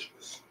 pictures.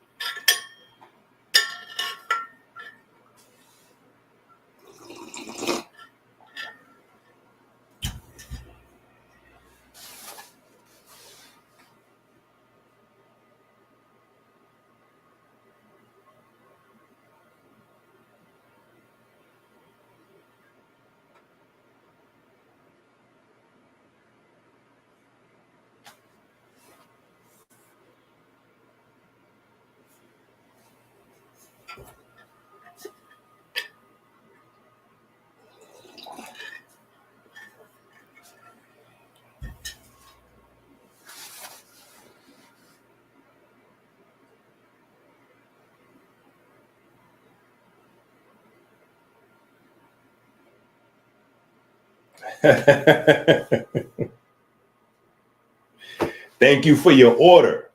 Thank you for your order.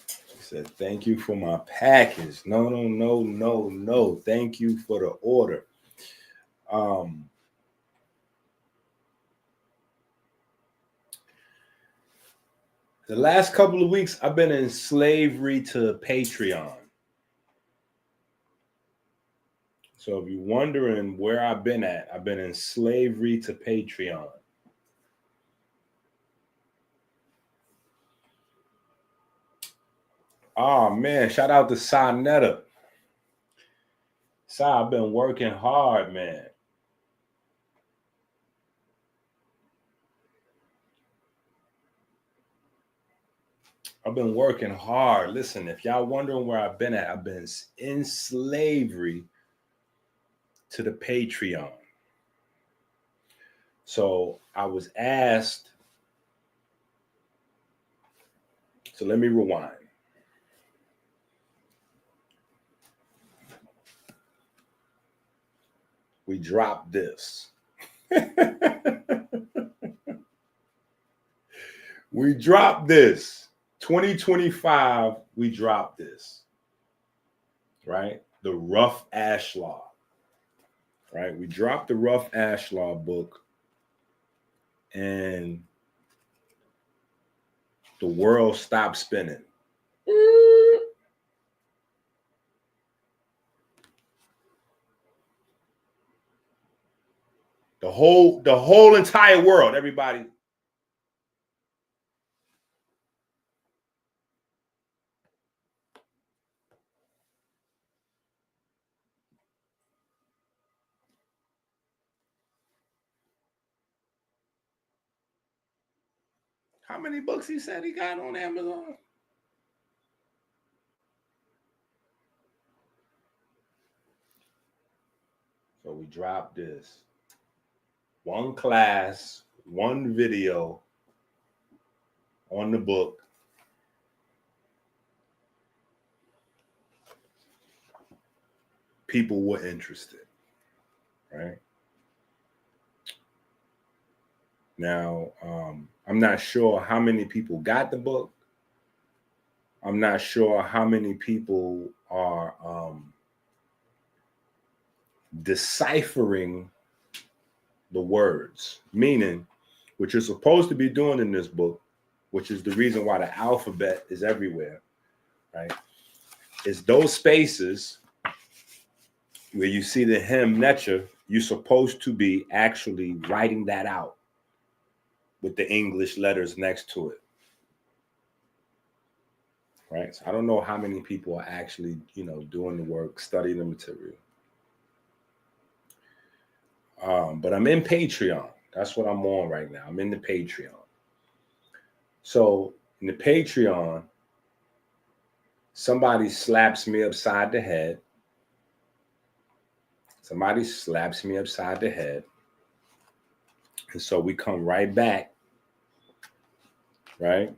She said, thank you for my package. No. Thank you for the order. The last couple of weeks, I've been in slavery to Patreon. So if you're wondering where I've been at, I've been in slavery to Patreon. Oh, man, shout out to Sonetta. I've been working hard, man. I've been working hard. Listen, if y'all wondering where I've been at, I've been in slavery to the Patreon. So I was asked, so let me rewind. We dropped this. We dropped this. 2025, we dropped this. Right? The Rough Ashlaw. Right? We dropped the Rough Ashlaw book, and the world stopped spinning. The whole entire world, everybody. How many books he said he got on Amazon? So we dropped this. One class, one video on the book. People were interested, right? Now, I'm not sure how many people got the book. I'm not sure how many people are deciphering the words, meaning what you're supposed to be doing in this book, which is the reason why the alphabet is everywhere, right? Is those spaces where you see the hem necha, you're supposed to be actually writing that out with the English letters next to it. Right? So I don't know how many people are actually, doing the work, studying the material. But I'm in Patreon. That's what I'm on right now. I'm in the Patreon. So in the Patreon, somebody slaps me upside the head. Somebody slaps me upside the head. And so we come right back, right?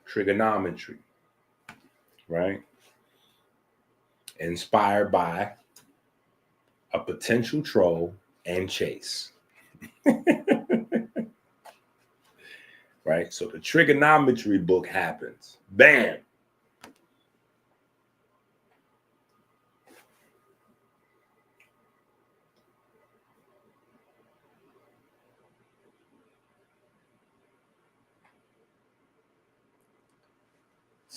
Trigonometry, right? Inspired by a potential troll and chase. Right? So the trigonometry book happens. Bam.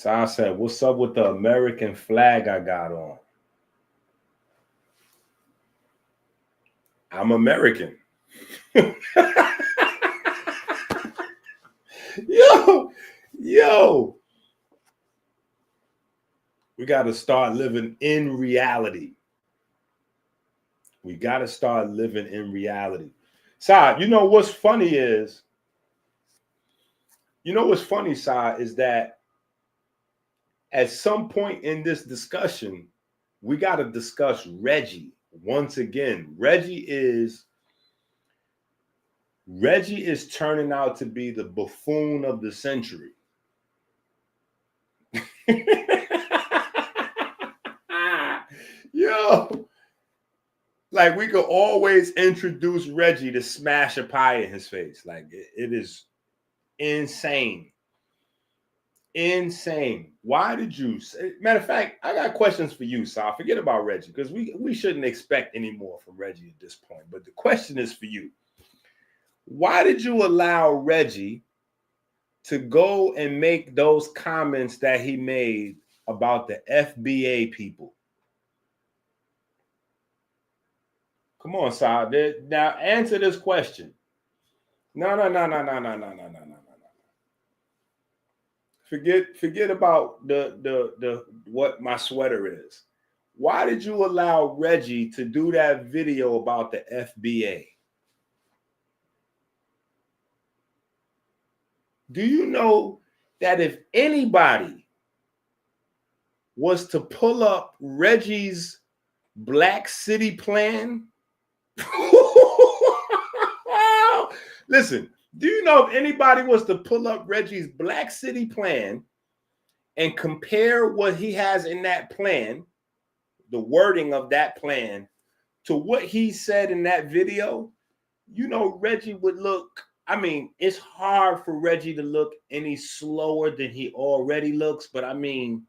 So I said, what's up with the American flag I got on? I'm American. Yo. We got to start living in reality. We got to start living in reality. Sai, you know what's funny is, Sai, is that at some point in this discussion, we got to discuss Reggie once again. Reggie is turning out to be the buffoon of the century. Yo, like we could always introduce Reggie to smash a pie in his face. Like it is insane. Insane. Why did you say? Matter of fact, I got questions for you, Sal. Forget about Reggie, because we shouldn't expect any more from Reggie at this point. But the question is for you. Why did you allow Reggie to go and make those comments that he made about the FBA people? Come on, Sal. Now answer this question. No. Forget about the what my sweater is. Why did you allow Reggie to do that video about the FBA? Do you know that if anybody was to pull up Reggie's Black City plan, listen, do you know if anybody was to pull up Reggie's Black City plan and compare what he has in that plan, the wording of that plan, to what he said in that video, you know, Reggie would look, I mean, it's hard for Reggie to look any slower than he already looks, but I mean,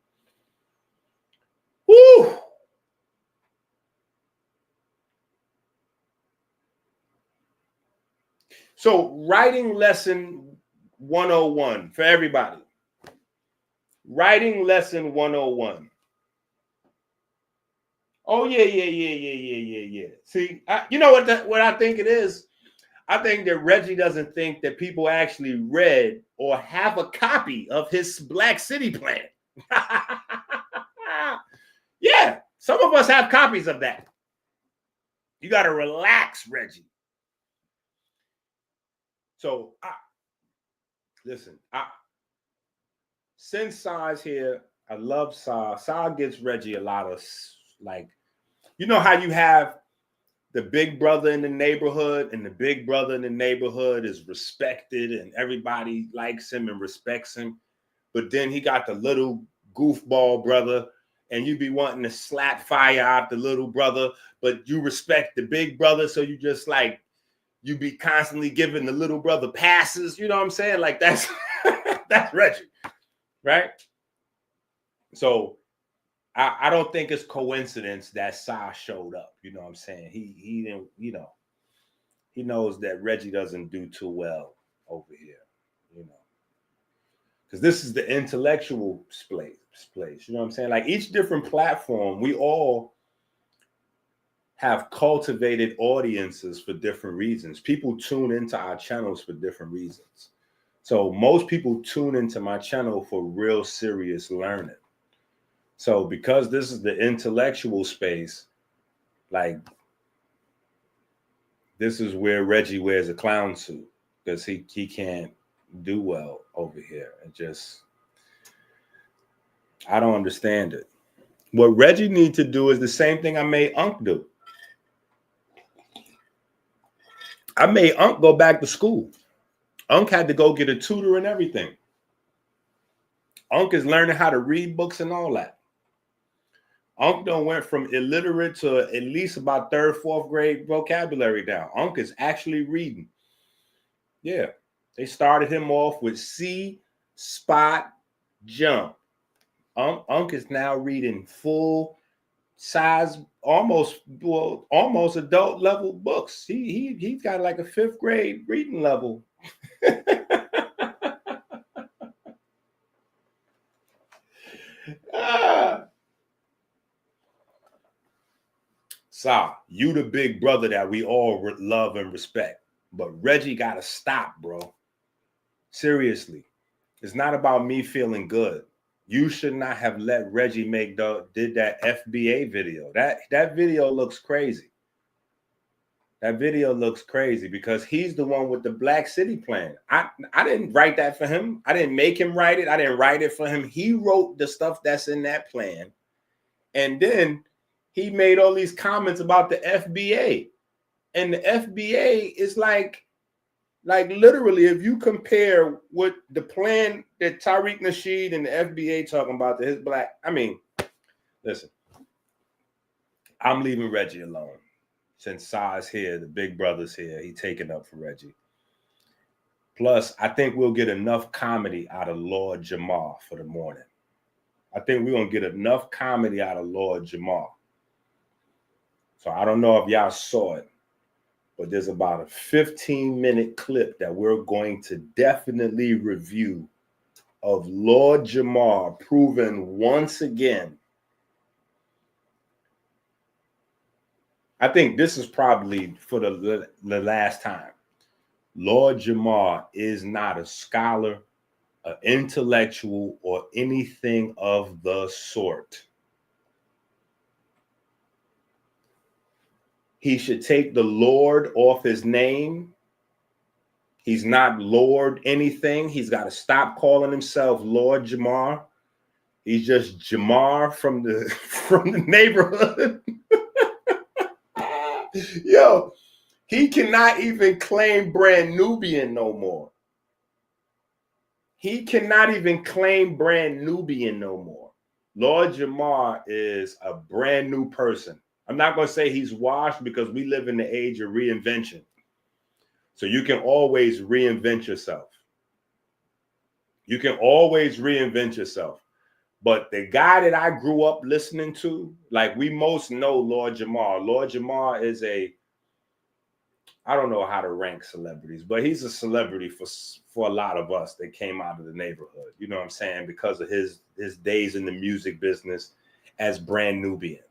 whoo! So, writing lesson 101 for everybody. Writing lesson 101. Oh, yeah. See, you know what I think it is? I think that Reggie doesn't think that people actually read or have a copy of his Black City plan. Yeah, some of us have copies of that. You got to relax, Reggie. So, listen, since Sai's here, I love Sai. Sai gives Reggie a lot of, like, you know how you have the big brother in the neighborhood, and the big brother in the neighborhood is respected and everybody likes him and respects him. But then he got the little goofball brother, and you be wanting to slap fire out the little brother, but you respect the big brother. So you just like, you be constantly giving the little brother passes. You know what I'm saying? Like that's, that's Reggie, right? So I don't think it's coincidence that Sai showed up. You know what I'm saying? He didn't, you know, he knows that Reggie doesn't do too well over here, you know, because this is the intellectual place. You know what I'm saying? Like each different platform, we all have cultivated audiences for different reasons. People tune into our channels for different reasons. So most people tune into my channel for real serious learning. So because this is the intellectual space, like this is where Reggie wears a clown suit because he can't do well over here. It just, I don't understand it. What Reggie needs to do is the same thing I made Unc do. I made Unc go back to school. Unc had to go get a tutor and everything. Unc is learning how to read books and all that. Unc done went from illiterate to at least about 3rd, 4th grade vocabulary down. Unc is actually reading. Yeah. They started him off with see, spot, jump. Unc is now reading full size, almost adult level books. He's got like a 5th grade reading level. Sa, you the big brother that we all love and respect. But Reggie got to stop, bro. Seriously. It's not about me feeling good. You should not have let Reggie did that FBA video. That video looks crazy. That video looks crazy because he's the one with the Black City plan. I didn't write that for him. I didn't make him write it. I didn't write it for him. He wrote the stuff that's in that plan. And then he made all these comments about the FBA. And the FBA is like literally, if you compare what the plan that Tariq Nasheed and the FBA talking about to his black, I mean, listen, I'm leaving Reggie alone. Since Sa's here, the big brother's here, he taking up for Reggie. Plus, I think we'll get enough comedy out of Lord Jamar for the morning. I think we're going to get enough comedy out of Lord Jamar. So I don't know if y'all saw it, but there's about a 15-minute clip that we're going to definitely review of Lord Jamar proving once again. I think this is probably for the last time. Lord Jamar is not a scholar, an intellectual, or anything of the sort. He should take the Lord off his name. He's not Lord anything. He's got to stop calling himself Lord Jamar. He's just Jamar from the neighborhood. Yo, he cannot even claim brand Nubian no more. He cannot even claim brand Nubian no more. Lord Jamar is a brand new person. I'm not going to say he's washed because we live in the age of reinvention. So you can always reinvent yourself. You can always reinvent yourself. But the guy that I grew up listening to, like we most know Lord Jamar. Lord Jamar is I don't know how to rank celebrities, but he's a celebrity for a lot of us that came out of the neighborhood. You know what I'm saying? Because of his days in the music business as brand Nubian.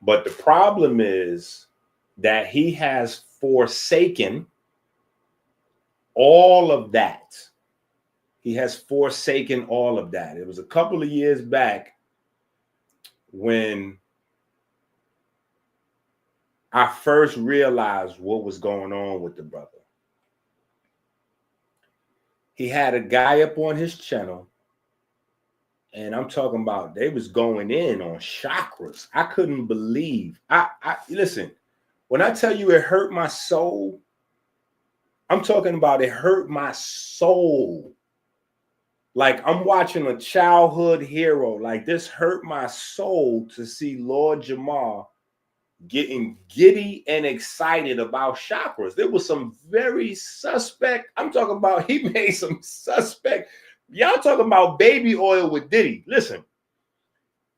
But the problem is that he has forsaken all of that. He has forsaken all of that. It was a couple of years back when I first realized what was going on with the brother. He had a guy up on his channel, and I'm talking about they was going in on chakras. I couldn't believe. I listen, when I tell you it hurt my soul, I'm talking about it hurt my soul. Like I'm watching a childhood hero. Like this hurt my soul to see Lord Jamar getting giddy and excited about chakras. There was some very suspect. I'm talking about he made some suspect. Y'all talking about baby oil with Diddy. Listen,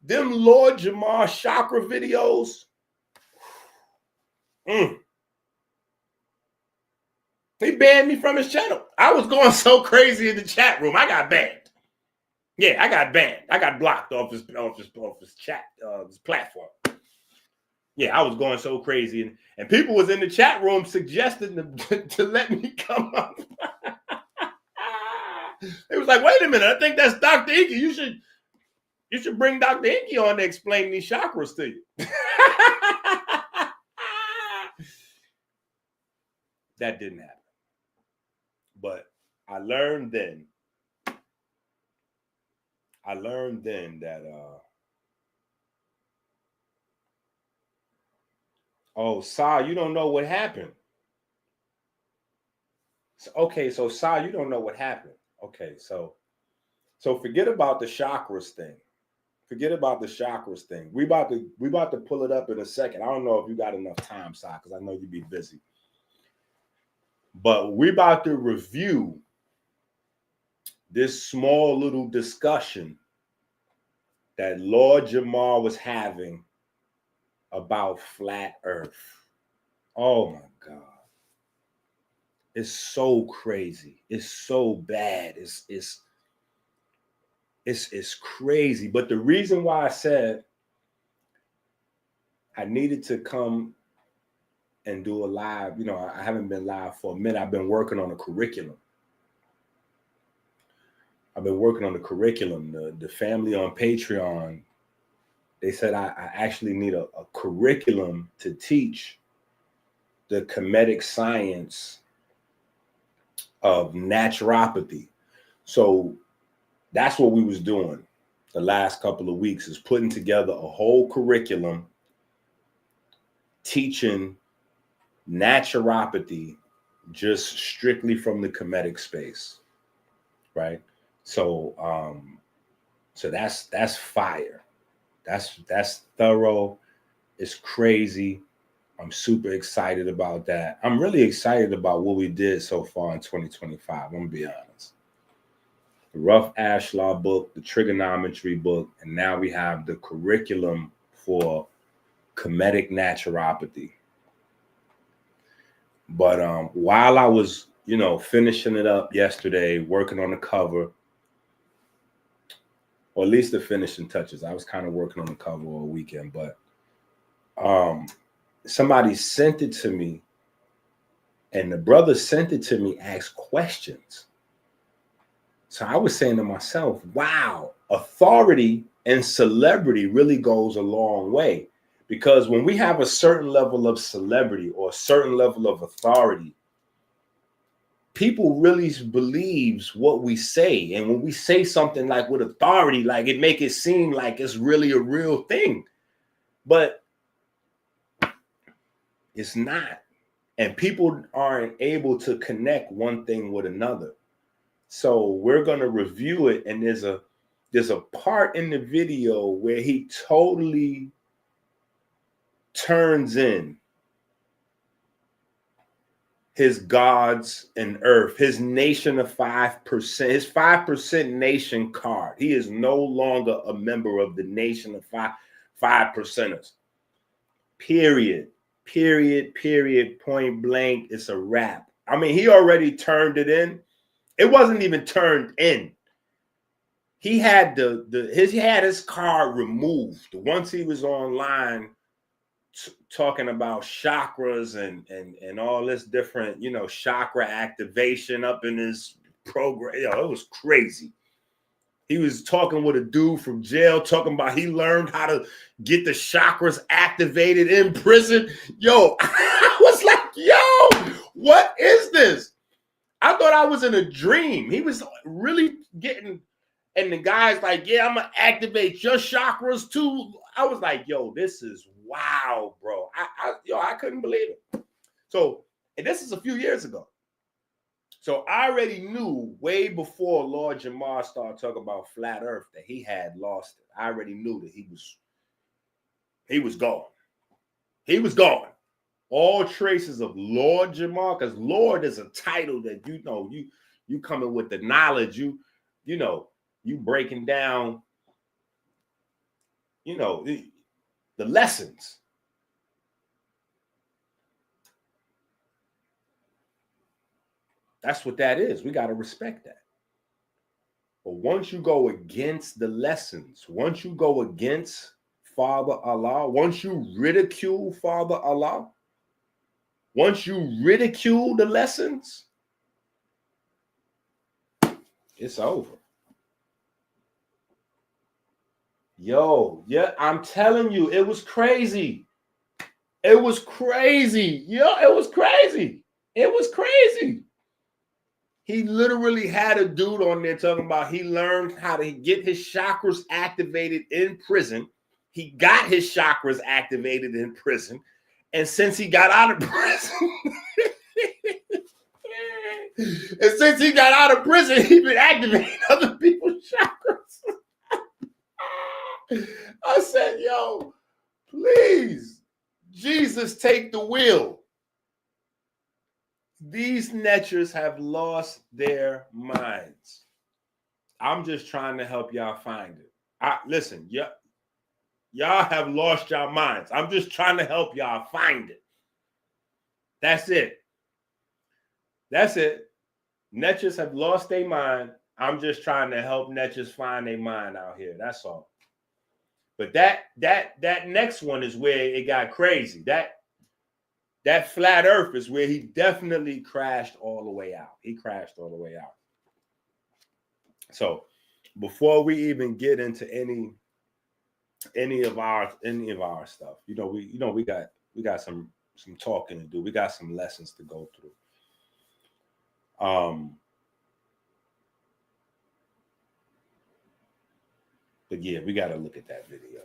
them Lord Jamar chakra videos. He banned me from his channel. I was going so crazy in the chat room. I got banned. Yeah, I got banned. I got blocked off his chat, his platform. Yeah, I was going so crazy, and people was in the chat room suggesting to let me come up. It was like, wait a minute, I think that's Dr. EnQi. You should bring Dr. EnQi on to explain these chakras to you. That didn't happen. But I learned then that oh, Sa, you don't know what happened. Okay, so Sa, you don't know what happened. Okay, so forget about the chakras thing. Forget about the chakras thing. We about to pull it up in a second. I don't know if you got enough time, Sa, because I know you'd be busy. But we're about to review this small little discussion that Lord Jamar was having about flat Earth. Oh my God. It's so crazy. It's so bad. It's crazy. But the reason why I said I needed to come and do a live, I haven't been live for a minute. I've been working on a curriculum. The family on Patreon, they said I actually need a curriculum to teach the comedic science of naturopathy. So that's what we was doing the last couple of weeks, is putting together a whole curriculum teaching naturopathy just strictly from the comedic space, right? So so that's fire. That's thorough. It's crazy. I'm super excited about that. I'm really excited about what we did so far in 2025. I'm gonna be honest. The Rough Ashlar book, the trigonometry book, and now we have the curriculum for comedic naturopathy. But while I was, finishing it up yesterday, working on the cover, or at least the finishing touches, I was kind of working on the cover all weekend, but somebody sent it to me, and the brother sent it to me, asked questions. So I was saying to myself, wow, authority and celebrity really goes a long way, because when we have a certain level of celebrity or a certain level of authority, people really believes what we say. And when we say something like with authority, like it make it seem like it's really a real thing, but it's not. And people aren't able to connect one thing with another. So we're going to review it. And there's a part in the video where he totally turns in his gods and earth, his nation of 5%, his 5% nation card. He is no longer a member of the nation of 5%ers. Period, point blank. It's a wrap. I mean, he already turned it in. It wasn't even turned in. He had his card removed once he was online talking about chakras and all this different, chakra activation up in his program. It was crazy. He was talking with a dude from jail, talking about he learned how to get the chakras activated in prison. Yo, I was like, yo, what is this? I thought I was in a dream. He was really getting, and the guy's like, yeah, I'm going to activate your chakras too. I was like, yo, this is wow, bro. I couldn't believe it. So, and this is a few years ago. So I already knew way before Lord Jamar started talking about flat earth that he had lost it. I already knew that he was gone. He was gone. All traces of Lord Jamar, because Lord is a title that you coming with the knowledge, you breaking down, the lessons. That's what that is. We got to respect that. But once you go against the lessons, once you go against Father Allah, once you ridicule Father Allah, once you ridicule the lessons, it's over. Yo, yeah, I'm telling you, it was crazy. It was crazy. Yo, it was crazy. It was crazy. He literally had a dude on there talking about he learned how to get his chakras activated in prison. He got his chakras activated in prison. And since he got out of prison, he's been activating other people's chakras. I said, yo, please, Jesus, take the wheel. These netchers have lost their minds. I'm just trying to help y'all find it. Listen, y'all have lost your minds. I'm just trying to help y'all find it. That's it. That's it. Netchers have lost their mind. I'm just trying to help Netchers find their mind out here. That's all. But that next one is where it got crazy. That flat earth is where he definitely crashed all the way out. He crashed all the way out. So before we even get into any of our stuff, we got some talking to do. We got some lessons to go through. But yeah, we got to look at that video.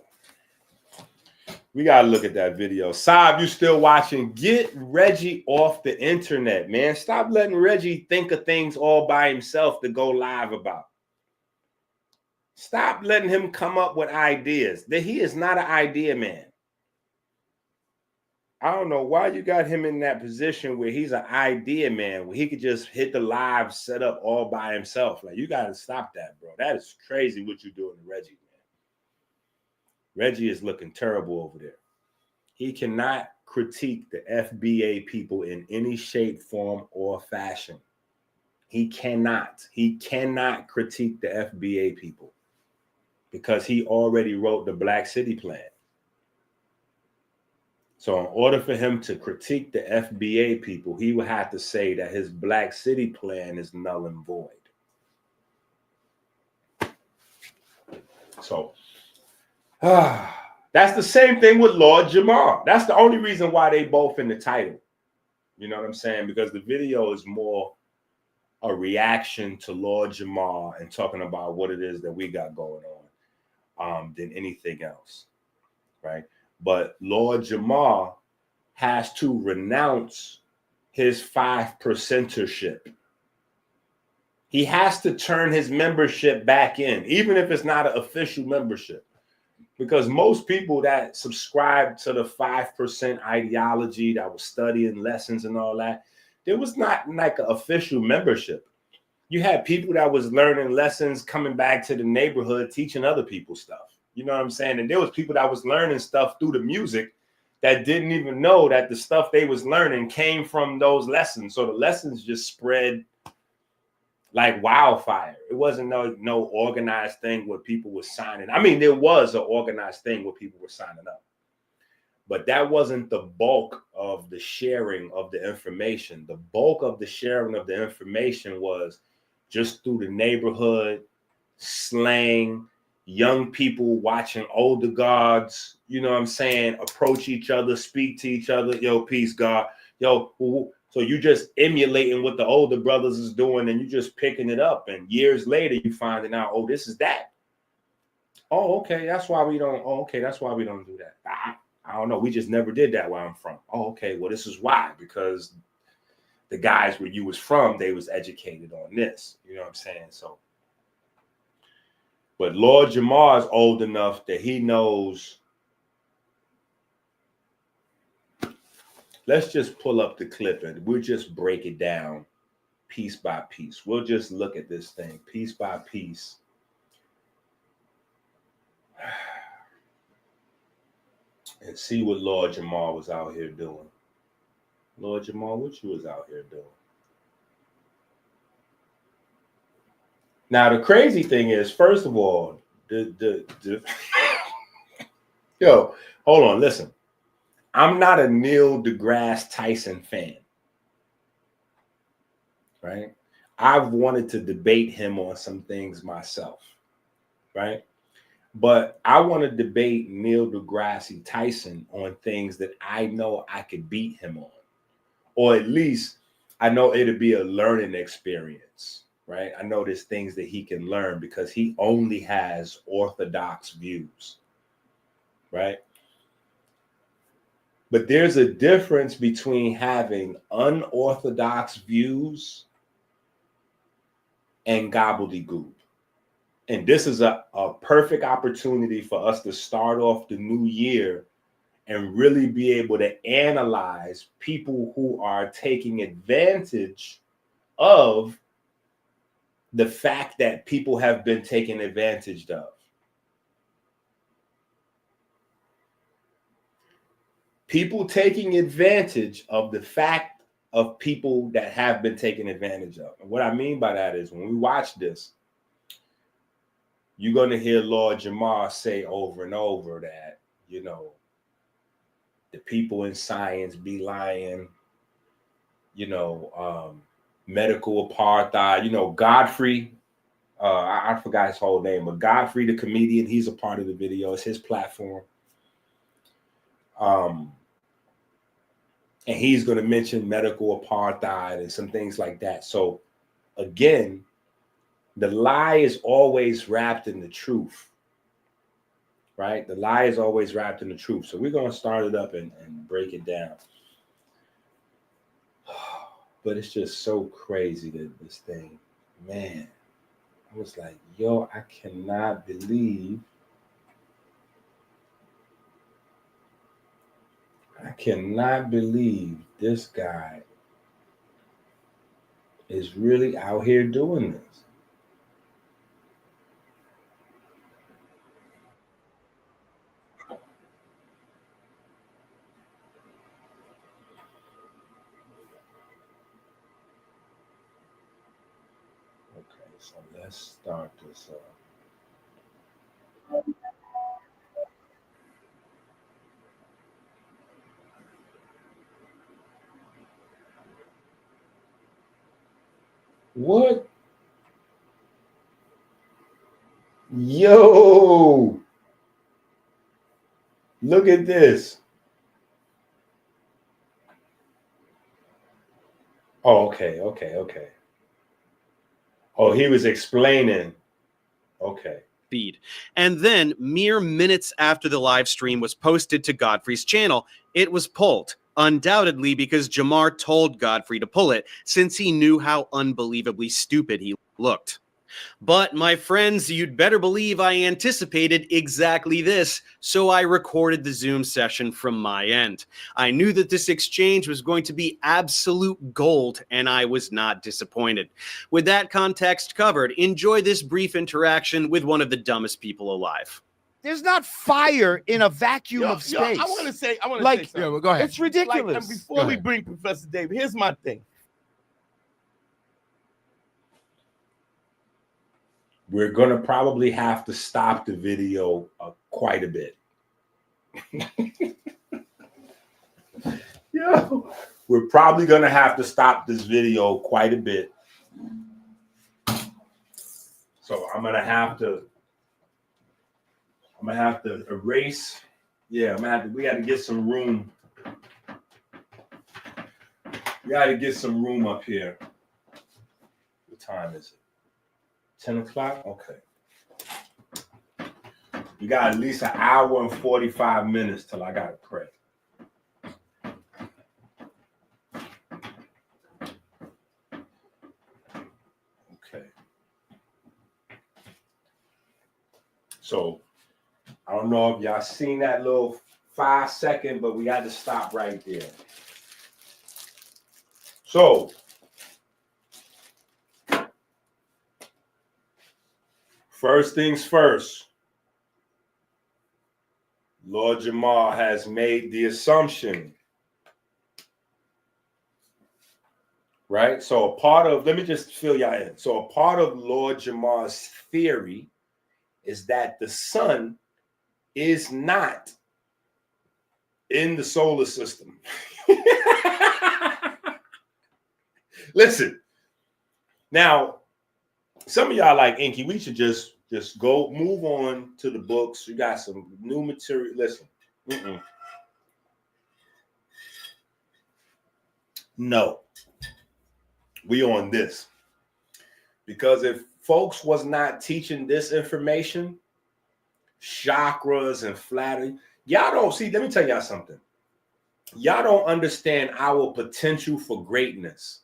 Saab, you still watching? Get Reggie off the internet, man. Stop letting Reggie think of things all by himself to go live about. Stop letting him come up with ideas. That he is not an idea man. I don't know why you got him in that position where he's an idea man, where he could just hit the live setup all by himself. Like, you got to stop that, bro. That is crazy what you're doing to Reggie, man. Reggie is looking terrible over there. He cannot critique the FBA people in any shape, form, or fashion. He cannot critique the FBA people because he already wrote the Black City Plan. So in order for him to critique the FBA people, he would have to say that his Black City Plan is null and void. So, that's the same thing with Lord Jamar. That's the only reason why they both in the title. You know what I'm saying? Because the video is more a reaction to Lord Jamar and talking about what it is that we got going on than anything else, right? But Lord Jamar has to renounce his 5%ership. He has to turn his membership back in, even if it's not an official membership. Because most people that subscribe to the 5% ideology, that was studying lessons and all that, there was not like an official membership. You had people that was learning lessons, coming back to the neighborhood, teaching other people stuff. You know what I'm saying? And there was people that was learning stuff through the music that didn't even know that the stuff they was learning came from those lessons. So the lessons just spread like wildfire. It wasn't no organized thing where people were signing. I mean, there was an organized thing where people were signing up, but that wasn't the bulk of the sharing of the information. The bulk of the sharing of the information was just through the neighborhood, slang, young people watching older gods, you know what I'm saying, approach each other, speak to each other. Yo, peace, God. Yo, so you just emulating what the older brothers is doing and you just picking it up. And years later, you finding out, oh, this is that. Oh, okay. That's why we don't. Oh, okay. That's why we don't do that. I don't know. We just never did that where I'm from. Oh, okay. Well, this is why, because the guys where you was from, they was educated on this. You know what I'm saying? So, but Lord Jamar is old enough that he knows. Let's just pull up the clip and we'll just break it down piece by piece. We'll just look at this thing piece by piece. And see what Lord Jamar was out here doing. Lord Jamar, what you was out here doing? Now, the crazy thing is, first of all, yo, hold on, listen. I'm not a Neil deGrasse Tyson fan, right? I've wanted to debate him on some things myself, right? But I want to debate Neil deGrasse Tyson on things that I know I could beat him on, or at least I know it'll be a learning experience, right? I know there's things that he can learn because he only has orthodox views, right? But there's a difference between having unorthodox views and gobbledygook. And this is a perfect opportunity for us to start off the new year and really be able to analyze people who are taking advantage of the fact that people have been taken advantage of. People taking advantage of the fact of people that have been taken advantage of. And what I mean by that is when we watch this, you're going to hear Lord Jamar say over and over that, you know, the people in science be lying, you know, medical apartheid, you know, Godfrey, I forgot his whole name, but Godfrey, the comedian, he's a part of the video. It's his platform. And he's going to mention medical apartheid and some things like that. So again, the lie is always wrapped in the truth, right? The lie is always wrapped in the truth. So we're going to start it up and break it down. But it's just so crazy that this thing, man, I was like, yo, I cannot believe this guy is really out here doing this. Okay, so let's start this up. What? Yo, look at this. Oh, okay. Oh, he was explaining. Okay. Feed. And then, mere minutes after the live stream was posted to Godfrey's channel, it was pulled. Undoubtedly because Jamar told Godfrey to pull it, since he knew how unbelievably stupid he looked. But, my friends, you'd better believe I anticipated exactly this, so I recorded the Zoom session from my end. I knew that this exchange was going to be absolute gold, and I was not disappointed. With that context covered, enjoy this brief interaction with one of the dumbest people alive. There's not fire in a vacuum of space. I want to say like, something. yeah, well, go ahead. It's ridiculous. Like, and before we bring Professor David, here's my thing. We're going to probably have to stop the video quite a bit. Yeah, we're probably going to have to stop this video quite a bit. So I'm going to have to erase. Yeah, we got to get some room. We got to get some room up here. What time is it? 10 o'clock? Okay. We got at least an hour and 45 minutes till I got to pray. Okay. So, I don't know if y'all seen that little 5-second, but we got to stop right there. So, first things first, Lord Jamar has made the assumption, right? So a part of, let me just fill y'all in. So a part of Lord Jamar's theory is that the sun is not in the solar system. Listen, now, some of y'all like EnQi, we should just go move on to the books. You got some new material. Listen. No. We on this. Because if folks was not teaching this information, chakras and flattery, y'all don't see, let me tell y'all something. Y'all don't understand our potential for greatness.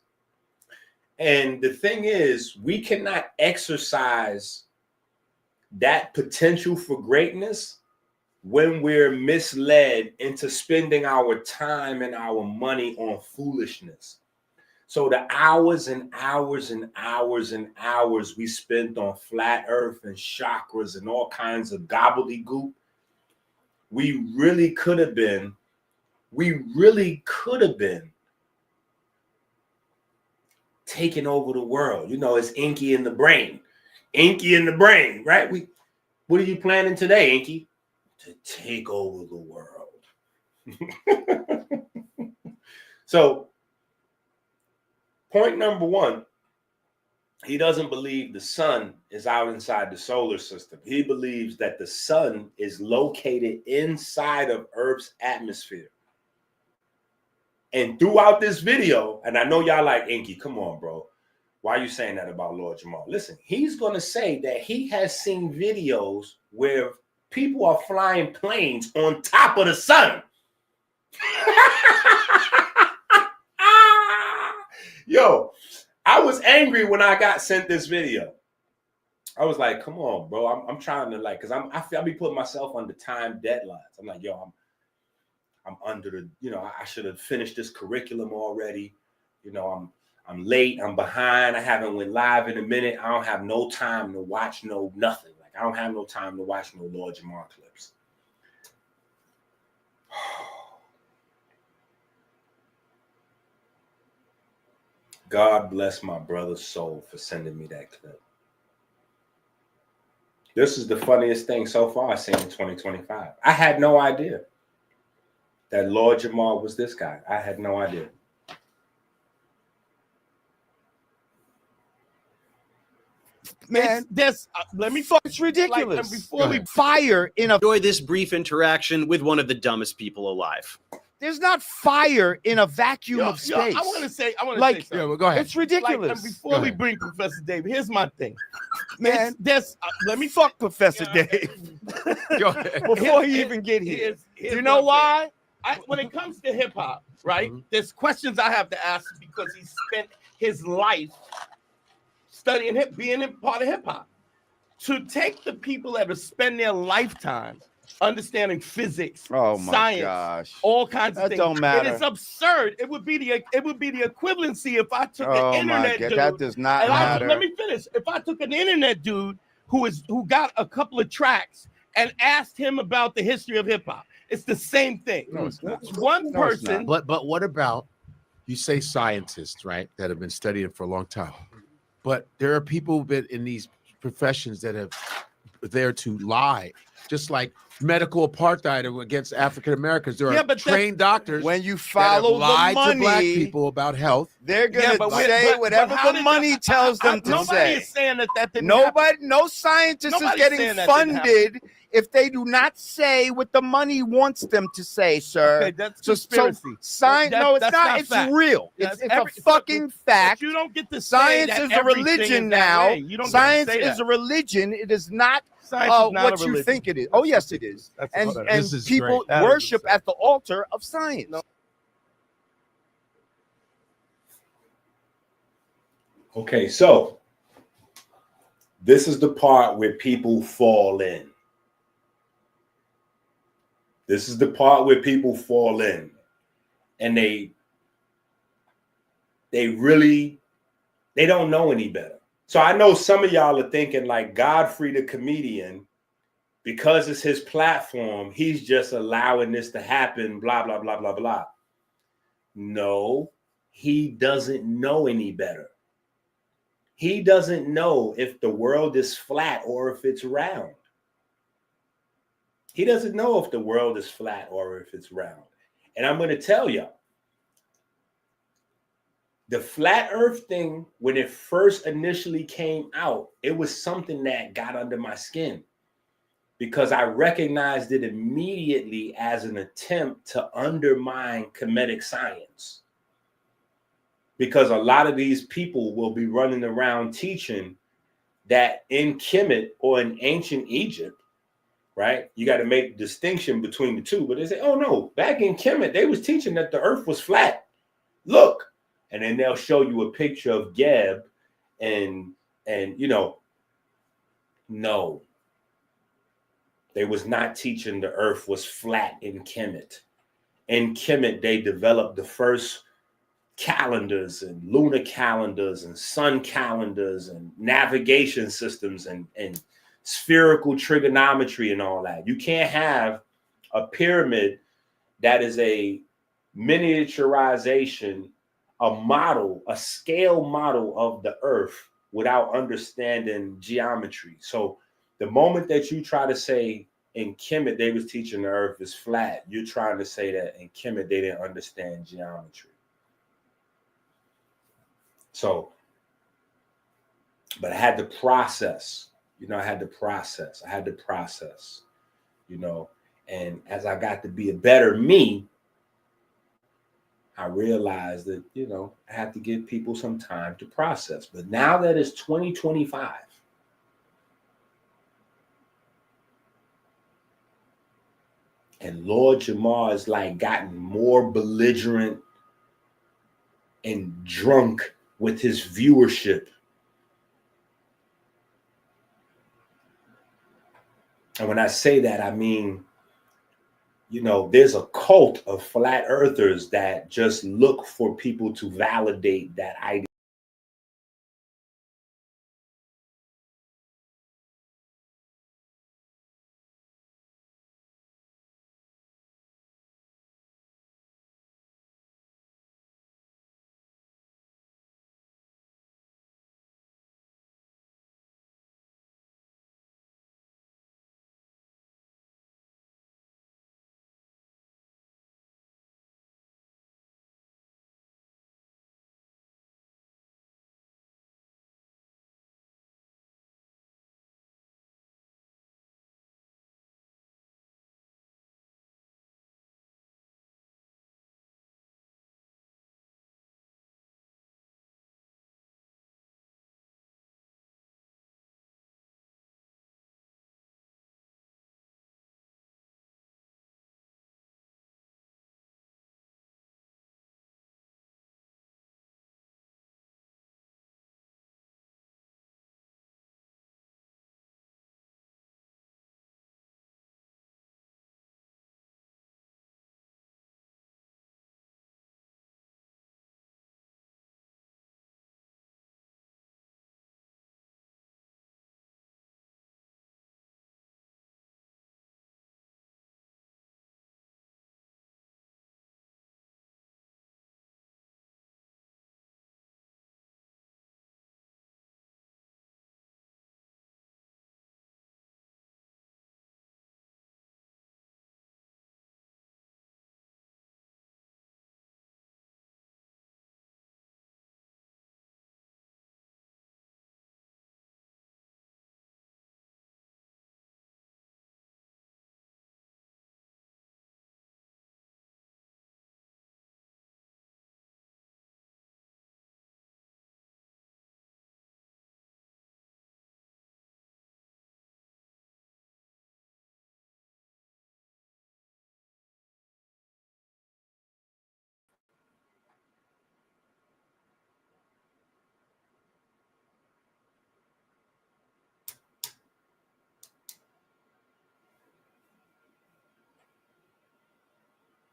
And the thing is, we cannot exercise that potential for greatness when we're misled into spending our time and our money on foolishness. So the hours and hours and hours and hours we spent on flat earth and chakras and all kinds of gobbledygook, we really could have been taking over the world. You know, it's EnQi in the brain. EnQi in the brain, right? What are you planning today, EnQi? To take over the world. So, point number one, he doesn't believe the sun is out inside the solar system. He believes that the sun is located inside of Earth's atmosphere. And throughout this video, and I know y'all like, EnQi, come on, bro. Why are you saying that about Lord Jamar? Listen, he's going to say that he has seen videos where people are flying planes on top of the sun. Yo, I was angry when I got sent this video. I was like, come on, bro. I'm trying to like, because I be putting myself under time deadlines. I'm like, yo, I'm under the, I should have finished this curriculum already. I'm late, I'm behind, I haven't went live in a minute. I don't have no time to watch nothing. Like I don't have no time to watch no Lord Jamar clips. God bless my brother's soul for sending me that clip. This is the funniest thing so far I've seen in 2025. I had no idea that Lord Jamar was this guy. I had no idea. Man, let me It's ridiculous. Like, before we fire in a Enjoy this brief interaction with one of the dumbest people alive. there's not fire in a vacuum of space. I want to say Like, something. Yeah, well, go ahead. It's ridiculous. Like, before we bring Professor Dave, here's my thing. Man, let me fuck Professor Dave Go ahead. before he even get here. Here's You know my why? thing. When it comes to hip hop, right? There's questions I have to ask because he spent his life studying being a part of hip hop. To take the people that have spent their lifetime understanding physics, Oh my science, gosh. all kinds of That things. don't matter. It is absurd. It would be the equivalency if I took an internet dude. That does not And matter. let me finish. If I took an internet dude who got a couple of tracks and asked him about the history of hip hop, it's the same thing. No, it's not. One No, it's person. not. But what about, you say scientists, right, that have been studying for a long time, but there are people who've been in these professions that have there to lie, just like medical apartheid against African Americans. There are trained doctors When you that have follow the lied to black money, people about health. they're gonna but say whatever how the did money tells them to nobody say. is saying that didn't happen. No scientist is Nobody's getting saying that didn't funded if they do not say what the money wants them to say, sir. Okay, that's So conspiracy. science, no, it's That's not. It's fact. real. That's It's a every- fucking fact. But you don't get to say Science that is a everything religion is that now. way. You don't Science get to say is that. a religion. It is not Science is not what a you religion. think it is. Oh, yes, it is. And This is people great. That is worship insane. at the altar of science. No. Okay, so this is the part where people fall in. This is the part where people fall in, and they don't know any better. So I know some of y'all are thinking like Godfrey the comedian, because it's his platform, he's just allowing this to happen, blah, blah, blah, blah, blah. No, he doesn't know any better. He doesn't know if the world is flat or if it's round. He doesn't know if the world is flat or if it's round. And I'm going to tell you, the flat earth thing, when it first initially came out, it was something that got under my skin because I recognized it immediately as an attempt to undermine comedic science. Because a lot of these people will be running around teaching that in Kemet or in ancient Egypt, right? You got to make distinction between the two. But they say, oh no, back in Kemet, they was teaching that the earth was flat. Look. And then they'll show you a picture of Geb and no. They was not teaching the earth was flat in Kemet. In Kemet, they developed the first calendars and lunar calendars and sun calendars and navigation systems and spherical trigonometry and all that. You can't have a pyramid that is a miniaturization, a scale model of the earth without understanding geometry. So The moment that you try to say in Kemet they was teaching the earth is flat, you're trying to say that in Kemet they didn't understand geometry. So, but I had to process, I had to process, and as I got to be a better me, I realized that, I have to give people some time to process. But now that it's 2025, and Lord Jamar has like gotten more belligerent and drunk with his viewership. And when I say that, I mean, there's a cult of flat earthers that just look for people to validate that idea.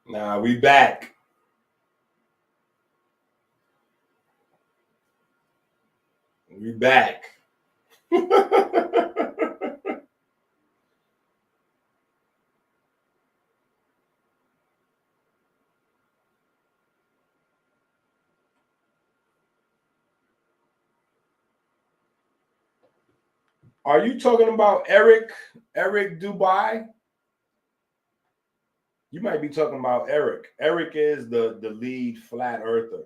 Nah, we back. We back. Are you talking about Eric Dubai? You might be talking about Eric. Eric is the lead flat earther.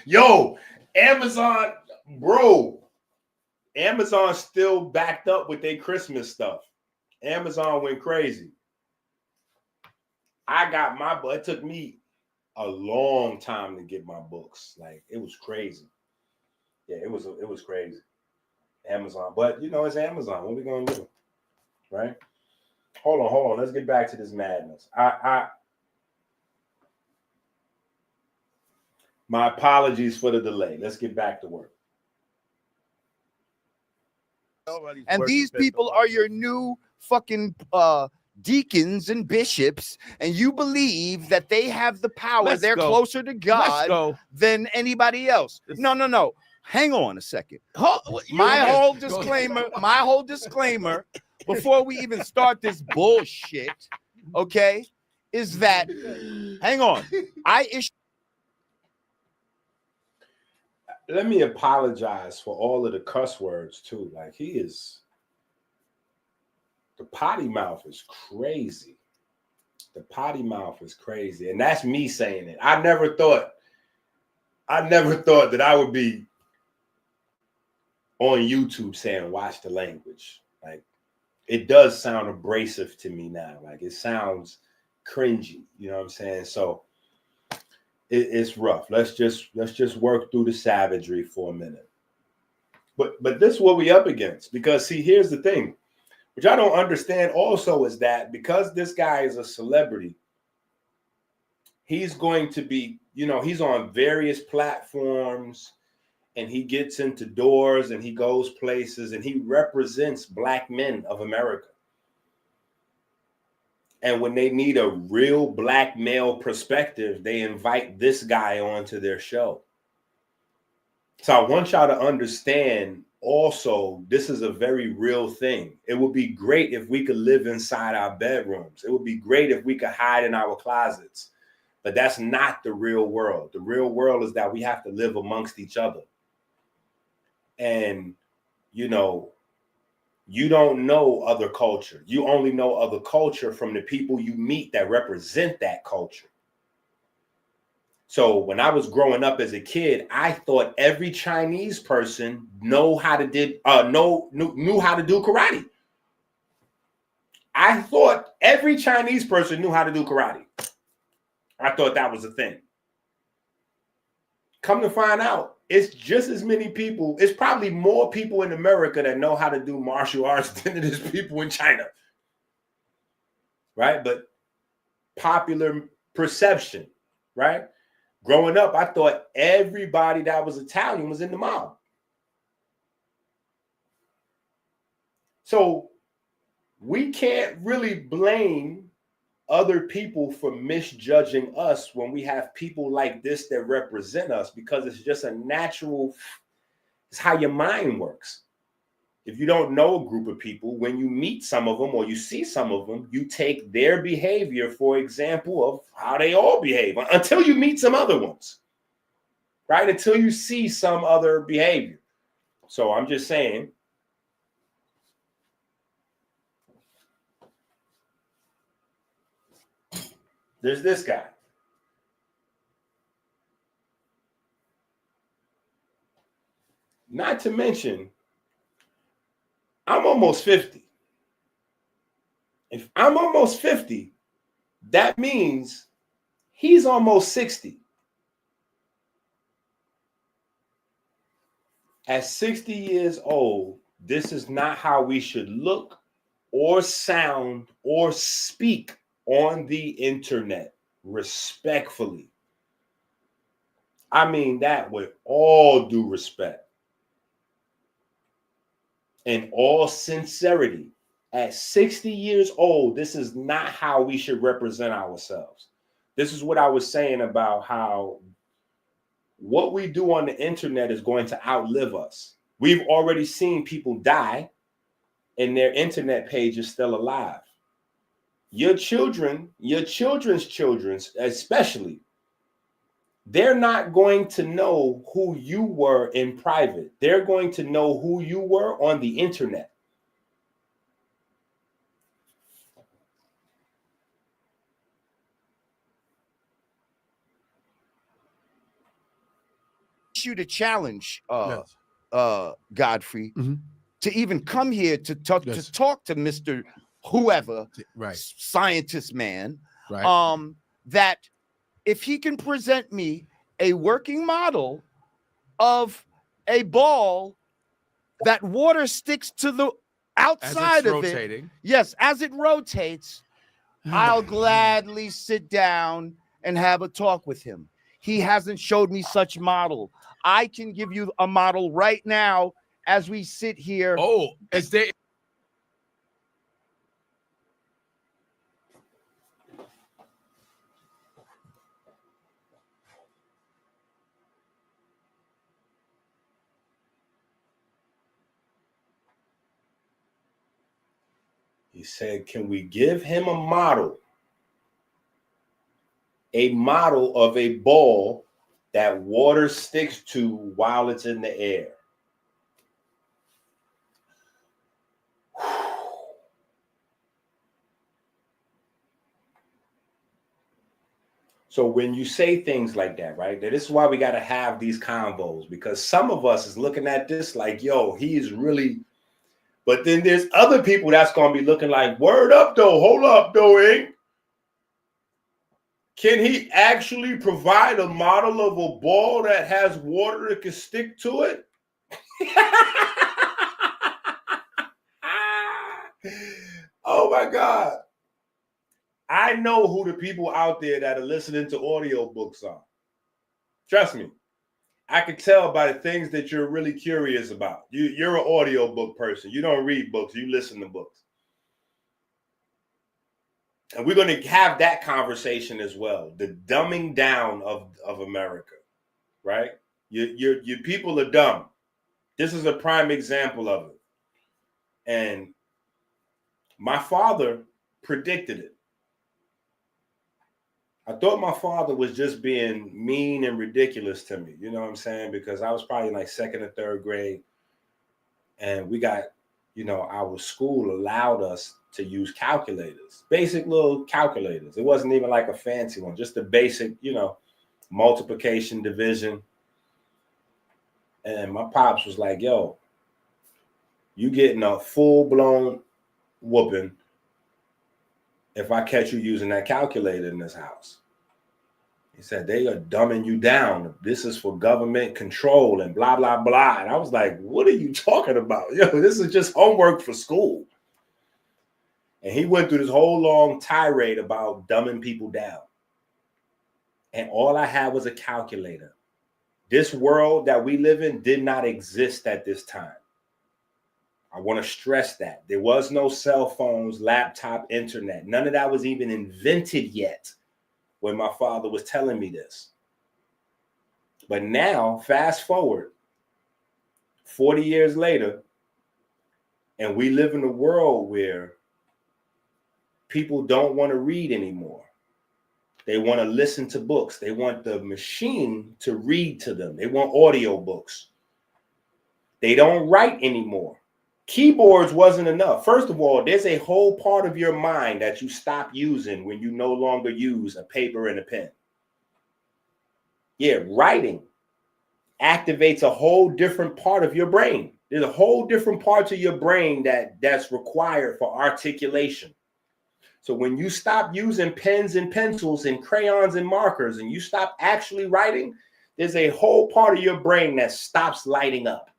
Yo, Amazon, bro. Amazon still backed up with their Christmas stuff. Amazon went crazy. I got my book. It took me a long time to get my books. Like, it was crazy. Yeah, it was crazy. Amazon. But it's Amazon. What are we gonna do? Right? Hold on. Let's get back to this madness. My apologies for the delay. Let's get back to work. And these people are your new fucking deacons and bishops, and you believe that they have the power. They're closer to God than anybody else. No. Hang on a second. My whole disclaimer before we even start this bullshit, okay, is that, hang on, let me apologize for all of the cuss words too. Like the potty mouth is crazy. The potty mouth is crazy. And that's me saying it. I never thought that I would be on YouTube saying, watch the language. Like, it does sound abrasive to me now. Like, it sounds cringy. You know what I'm saying? So it's rough. Let's just work through the savagery for a minute. But this is what we up against. Because see, here's the thing, which I don't understand also, is that because this guy is a celebrity, he's going to be, he's on various platforms and he gets into doors and he goes places and he represents Black men of America. And when they need a real Black male perspective, they invite this guy onto their show. So I want y'all to understand also, this is a very real thing. It would be great if we could live inside our bedrooms. It would be great if we could hide in our closets. But that's not the real world. The real world is that we have to live amongst each other. And, you don't know other culture. You only know other culture from the people you meet that represent that culture. So when I was growing up as a kid, I thought every Chinese person knew how to do karate. I thought every Chinese person knew how to do karate. I thought that was a thing. Come to find out, it's just as many people. It's probably more people in America that know how to do martial arts than it is people in China. Right? But popular perception, right? Growing up, I thought everybody that was Italian was in the mob. So we can't really blame other people for misjudging us when we have people like this that represent us, because it's just a natural, it's how your mind works. If you don't know a group of people, when you meet some of them or you see some of them, you take their behavior, for example, of how they all behave until you meet some other ones, right? Until you see some other behavior. So I'm just saying, there's this guy. Not to mention, I'm almost 50. If I'm almost 50, that means he's almost 60. At 60 years old, this is not how we should look or sound or speak on the internet, respectfully. I mean that with all due respect and all sincerity. At 60 years old, this is not how we should represent ourselves. This is what I was saying about how what we do on the internet is going to outlive us. We've already seen people die and their internet page is still alive. Your children, your children's children, especially, they're not going to know who you were in private. They're going to know who you were on the internet. You to challenge Godfrey to even come here to talk to Mr. Whoever, right, scientist man, right, that if he can present me a working model of a ball that water sticks to the outside of rotating. it, yes, as it rotates, I'll gladly sit down and have a talk with him. He hasn't showed me such model. I can give you a model right now as we sit here. Oh, as they. He said, can we give him a model a model of a ball that water sticks to while it's in the air. So when you say things like that, right, this is why we got to have these convos, because some of us is looking at this like, yo, he is really, but then there's other people that's going to be looking like, word up though, hold up though, Can he actually provide a model of a ball that has water that can stick to it? Oh my God. I know who the people out there that are listening to audiobooks are. Trust me. I can tell by the things that you're really curious about. You're an audiobook person. You don't read books, you listen to books. And we're going to have that conversation as well. The dumbing down of America, right? Your people are dumb. This is a prime example of it. And my father predicted it. I thought my father was just being mean and ridiculous to me. You know what I'm saying? Because I was probably like second or third grade. And we got, our school allowed us to use calculators, basic little calculators. It wasn't even like a fancy one, just the basic, multiplication, division. And my pops was like, yo, you getting a full-blown whooping if I catch you using that calculator in this house. He said, they are dumbing you down. This is for government control and blah, blah, blah. And I was like, what are you talking about? Yo, this is just homework for school. And he went through this whole long tirade about dumbing people down. And all I had was a calculator. This world that we live in did not exist at this time. I want to stress that. There was no cell phones, laptop, internet. None of that was even invented yet when my father was telling me this. But now, fast forward 40 years later, and we live in a world where people don't want to read anymore. They want to listen to books. They want the machine to read to them. They want audio books. They don't write anymore. Keyboards wasn't enough. First of all, there's a whole part of your mind that you stop using when you no longer use a paper and a pen. Yeah, writing activates a whole different part of your brain. There's a whole different parts of your brain that's required for articulation. So when you stop using pens and pencils and crayons and markers and you stop actually writing, there's a whole part of your brain that stops lighting up.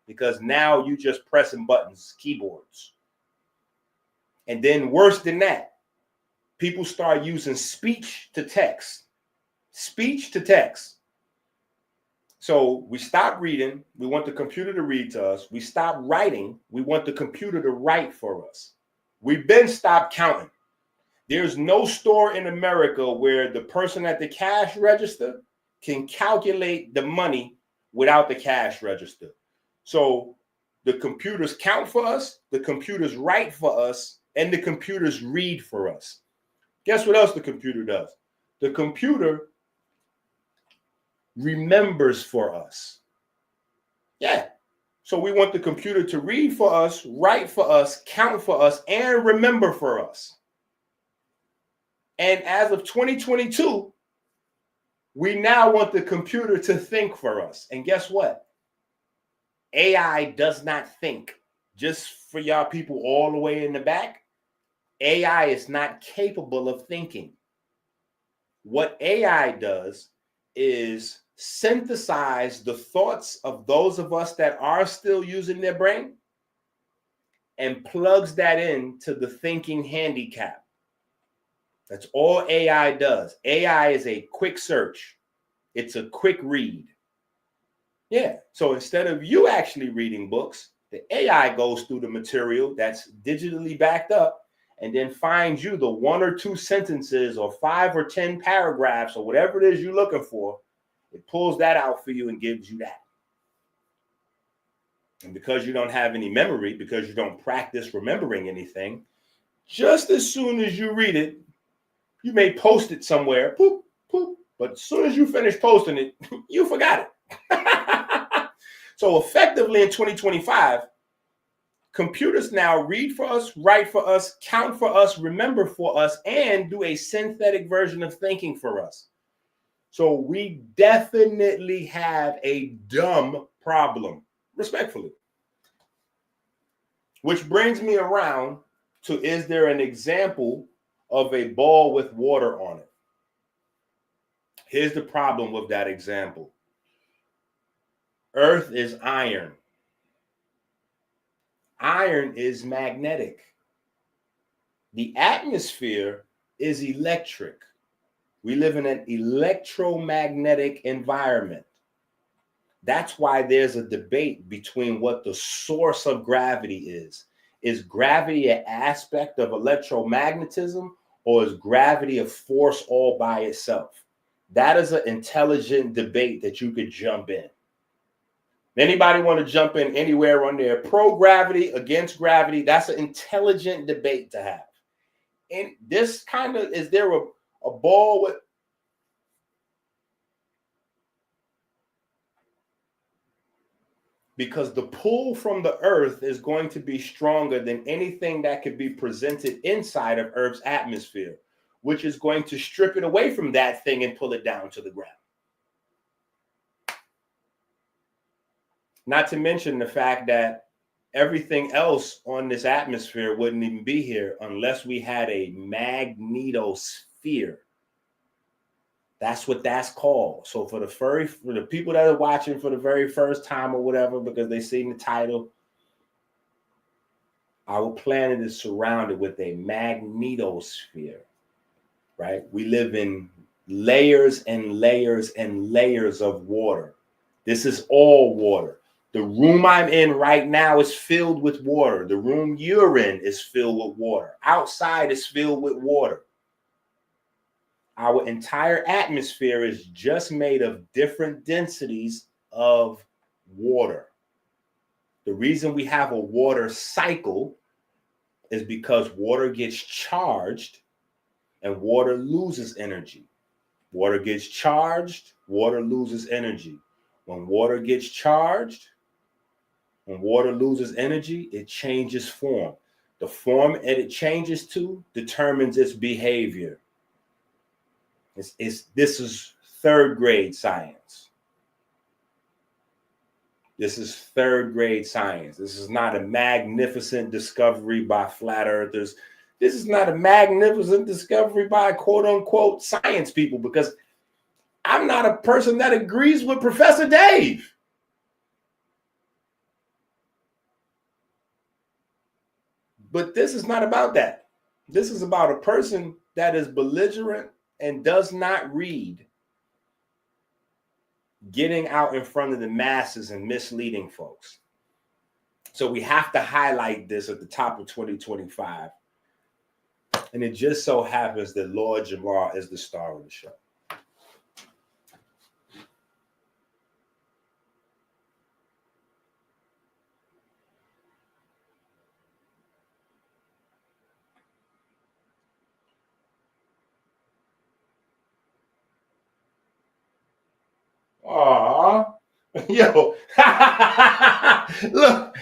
Because now you just pressing buttons, keyboards. And then worse than that, people start using speech to text. Speech to text. So we stop reading. We want the computer to read to us. We stop writing. We want the computer to write for us. We've been stopped counting. There's no store in America where the person at the cash register can calculate the money without the cash register. So the computers count for us, the computers write for us, and the computers read for us. Guess what else the computer does? The computer remembers for us. Yeah. So we want the computer to read for us, write for us, count for us, and remember for us. And as of 2022, we now want the computer to think for us. And guess what? AI does not think. Just for y'all people all the way in the back, AI is not capable of thinking. What AI does is synthesize the thoughts of those of us that are still using their brain and plugs that into the thinking handicap. That's all AI does. AI is a quick search. It's a quick read. Yeah. So instead of you actually reading books, the AI goes through the material that's digitally backed up and then finds you the 1 or 2 sentences or 5 or 10 paragraphs or whatever it is you're looking for. It pulls that out for you and gives you that. And because you don't have any memory, because you don't practice remembering anything, just as soon as you read it, you may post it somewhere. Poop, But as soon as you finish posting it, you forgot it. So effectively in 2025, computers now read for us, write for us, count for us, remember for us, and do a synthetic version of thinking for us. So we definitely have a dumb problem, respectfully. Which brings me around to, is there an example of a ball with water on it? Here's the problem with that example. Earth is iron. Iron is magnetic. The atmosphere is electric. We live in an electromagnetic environment. That's why there's a debate between what the source of gravity is. Is gravity an aspect of electromagnetism, or is gravity a force all by itself? That is an intelligent debate that you could jump in. Anybody want to jump in anywhere on there? Pro gravity, against gravity, that's an intelligent debate to have. And this kind of, is there a ball with, because the pull from the earth is going to be stronger than anything that could be presented inside of Earth's atmosphere, which is going to strip it away from that thing and pull it down to the ground. Not to mention the fact that everything else on this atmosphere wouldn't even be here unless we had a magnetosphere. That's what that's called. So for the people that are watching for the very first time or whatever, because they seen the title, our planet is surrounded with a magnetosphere, right? We live in layers and layers and layers of water. This is all water. The room I'm in right now is filled with water. The room you're in is filled with water. Outside is filled with water. Our entire atmosphere is just made of different densities of water. The reason we have a water cycle is because water gets charged and water loses energy. Water gets charged, water loses energy. When water gets charged, when water loses energy, it changes form. The form it changes to determines its behavior. This is third grade science. This is third grade science. This is not a magnificent discovery by flat earthers. This is not a magnificent discovery by quote unquote science people, because I'm not a person that agrees with Professor Dave. But this is not about that. This is about a person that is belligerent and does not read, getting out in front of the masses and misleading folks. So we have to highlight this at the top of 2025. And it just so happens that Lord Jamar is the star of the show. Aw, yo, look,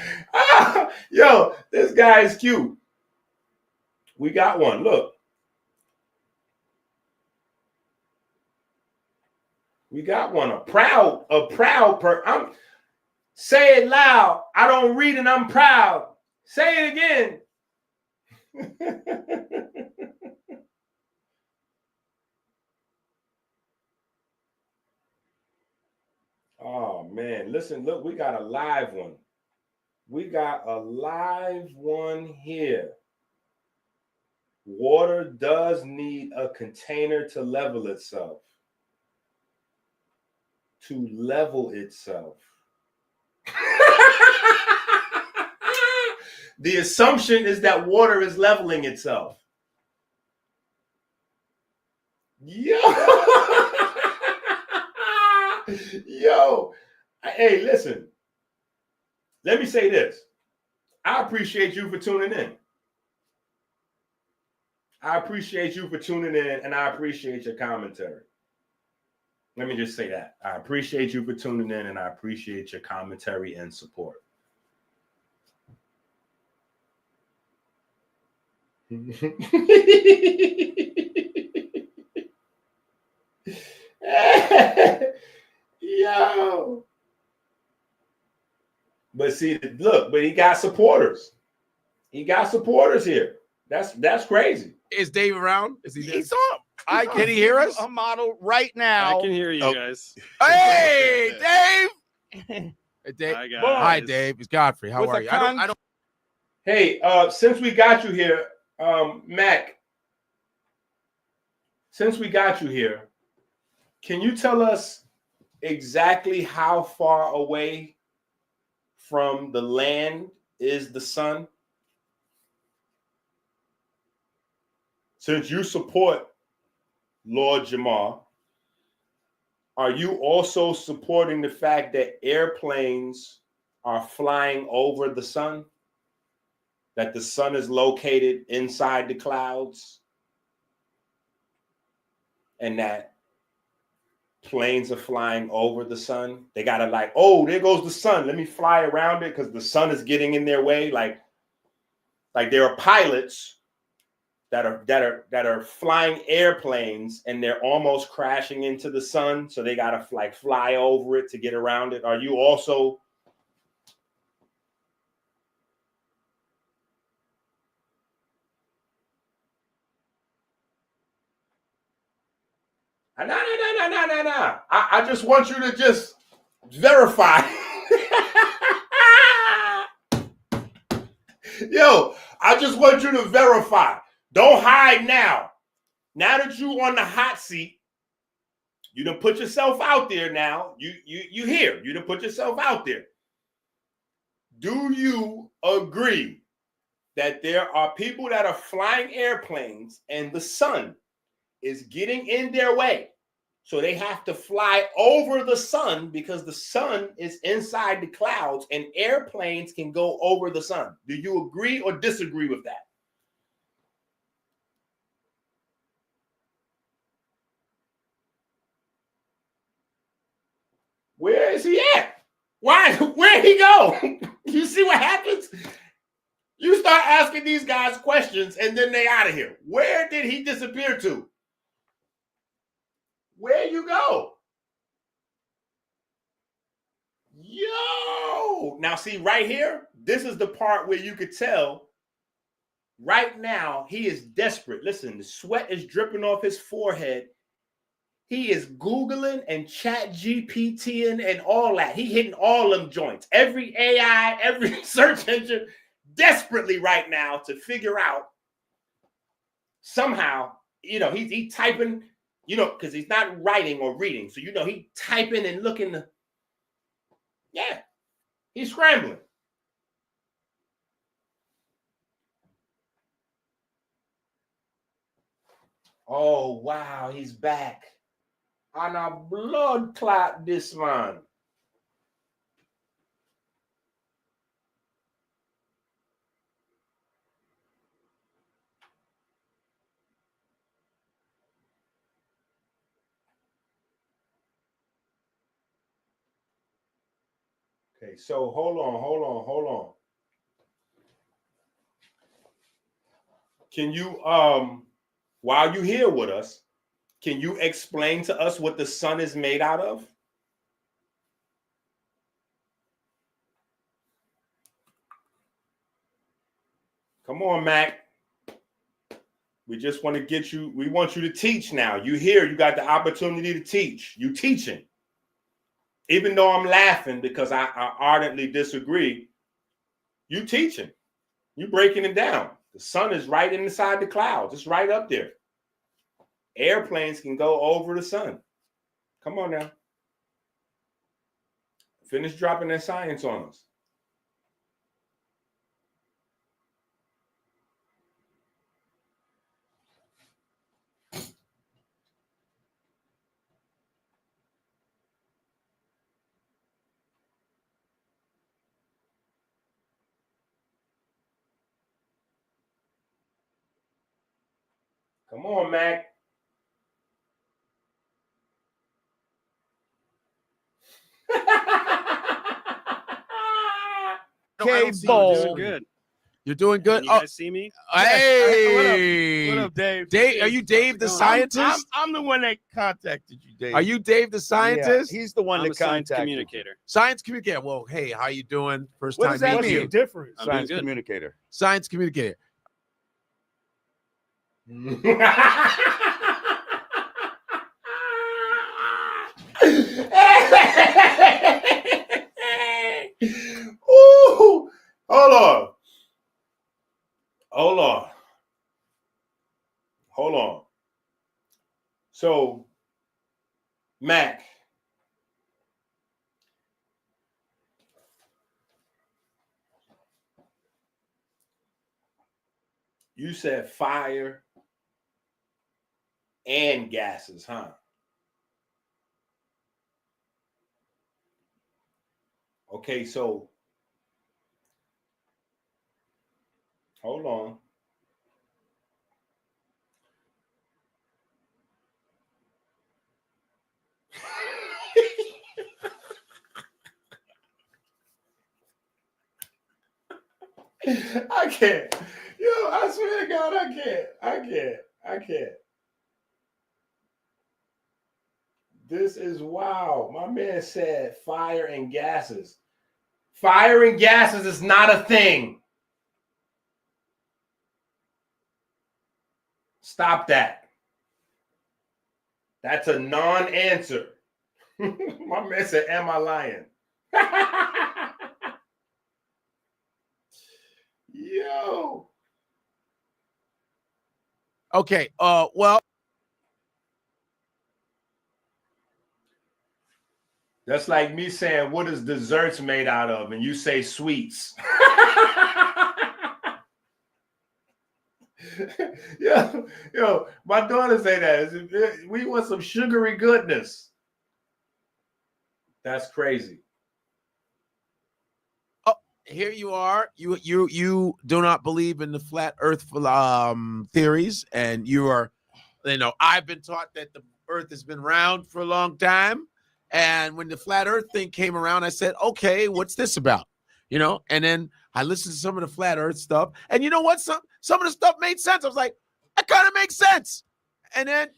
yo, this guy is cute. We got one. Look, we got one. A proud I'm say it loud. I don't read and I'm proud. Say it again. Oh man, listen, look, we got a live one. We got a live one here. Water does need a container to level itself. To level itself. The assumption is that water is leveling itself. Yo, yo, hey, listen. Let me say this. I appreciate you for tuning in. I appreciate you for tuning in, and I appreciate your commentary. Let me just say that. I appreciate you for tuning in, and I appreciate your commentary and support. Yo. But see, look, but he got supporters. He got supporters here. That's crazy. Is Dave around? Is he there? He's on. I can hear us a model right now. I can hear you guys. Hey, Dave. Hey, Dave. Hi, guys. Hi, Dave. It's Godfrey. How are you? I don't. Hey, since we got you here, Mac, since we got you here, can you tell us exactly how far away from the land is the sun? Since you support Lord Jamar, are you also supporting the fact that airplanes are flying over the sun? That the sun is located inside the clouds? And that planes are flying over the sun? They gotta like, oh, there goes the sun. Let me fly around it because the sun is getting in their way. Like there are pilots that are flying airplanes and they're almost crashing into the sun, so they gotta like fly over it to get around it. Are you also no. I just want you to just verify. Yo, I just want you to verify. Don't hide now. Now that you on the hot seat, you done put yourself out there now. You here. You done put yourself out there. Do you agree that there are people that are flying airplanes and the sun is getting in their way? So they have to fly over the sun because the sun is inside the clouds and airplanes can go over the sun. Do you agree or disagree with that? Where is he at? Why? Where'd he go? You see what happens? You start asking these guys questions and then they out of here. Where did he disappear to? Where you go? Yo! Now see right here, this is the part where you could tell right now he is desperate. Listen, the sweat is dripping off his forehead. He is Googling and chat GPTing and all that. He hitting all them joints. Every AI, every search engine, desperately right now to figure out somehow, he typing, because he's not writing or reading. So, he typing and looking. Yeah, he's scrambling. Oh, wow, he's back. On a blood clot, this man. Okay, so hold on. Can you, while you here with us, can you explain to us what the sun is made out of? Come on, Mac. We just want to get you, we want you to teach now. You here, you got the opportunity to teach. You teaching. Even though I'm laughing because I ardently disagree, you teaching. You breaking it down. The sun is right inside the clouds. It's right up there. Airplanes can go over the sun. Come on now. Finish dropping that science on us. Come on, Mac. EnQi Doing Bowl. good. You're doing good. Can you guys see me? Hey, What up, Dave? Dave, are you Dave the scientist? I'm the one that contacted you, Dave. Are you Dave the scientist? Yeah, he's the one I'm that a science contacted you. communicator. Science communicator. Well, hey, how you doing? First What time does that meeting mean? you. Different. I'm doing Science good. communicator. Science communicator. Ooh, hold on. Hold on. Hold on. So, Mac, you said fire and gases, huh? Okay, so hold on. I can't. Yo, I swear to God, I can't. This is wow. My man said fire and gases. Fire and gases is not a thing. Stop that. That's a non-answer. My man said, am I lying? Yo. Okay. Well, that's like me saying, what is desserts made out of? And you say sweets. yo, my daughter say that. We want some sugary goodness. That's crazy. here you are. You do not believe in the flat Earth theories, and you are, I've been taught that the Earth has been round for a long time. And when the flat Earth thing came around, I said, okay, what's this about? And then I listened to some of the flat Earth stuff, and you know what? Some of the stuff made sense. I was like, that kind of makes sense. And then,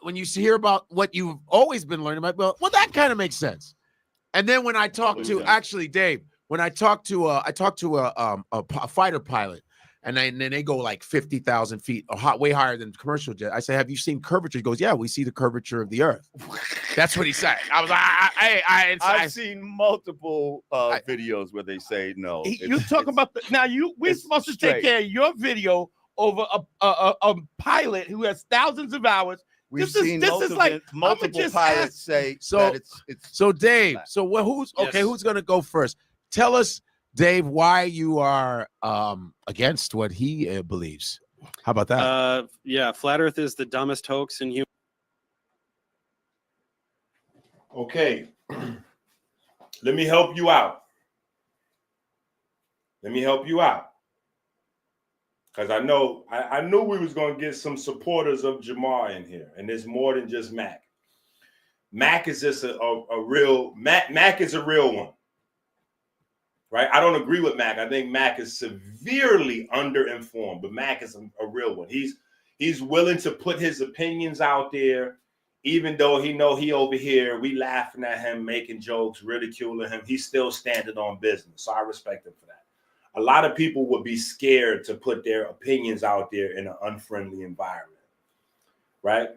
when you hear about what you've always been learning about, well, that kind of makes sense. And then when I talked to, actually, Dave, when I talked to a fighter pilot, and then they go like 50,000 feet, way higher than commercial jet. I say, have you seen curvature? He goes, yeah, we see the curvature of the Earth. That's what he said. I was like, I've seen multiple videos where they say no. You talk about we're supposed to take care of your video over a pilot who has thousands of hours. We've seen multiple pilots say that it's so Dave. flat. So who's okay? Yes. Who's gonna go first? Tell us, Dave, why you are against what he believes. How about that? Yeah, flat Earth is the dumbest hoax in human. Okay. Let me help you out. Because I knew we was going to get some supporters of Jamar in here. And there's more than just Mac. Mac is just a real, Mac is a real one. Right? I don't agree with Mac. I think Mac is severely underinformed, but Mac is a real one. He's willing to put his opinions out there, even though he over here, we laughing at him, making jokes, ridiculing him. He's still standing on business. So I respect him for that. A lot of people would be scared to put their opinions out there in an unfriendly environment, right?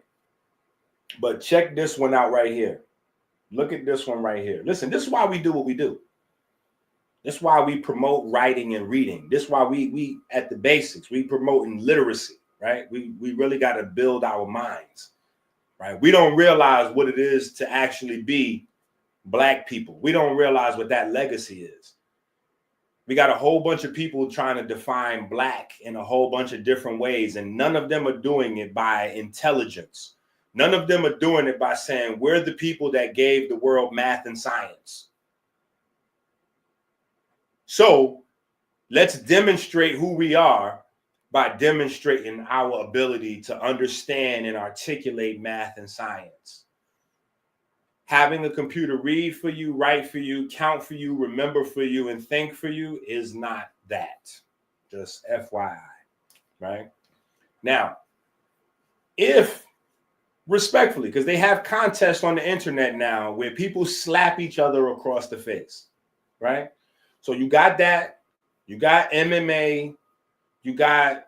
But check this one out right here. Look at this one right here. Listen, this is why we do what we do. This is why we promote writing and reading. This is why we at the basics, we promoting literacy, right? We really got to build our minds, right? We don't realize what it is to actually be Black people. We don't realize what that legacy is. We got a whole bunch of people trying to define Black in a whole bunch of different ways, and none of them are doing it by intelligence. None of them are doing it by saying, we're the people that gave the world math and science. So let's demonstrate who we are by demonstrating our ability to understand and articulate math and science. having a computer read for you, write for you, count for you, remember for you, and think for you is not that. Just FYI, right? Now, if respectfully, because they have contests on the internet now where people slap each other across the face, right? So you got that, you got MMA, you got,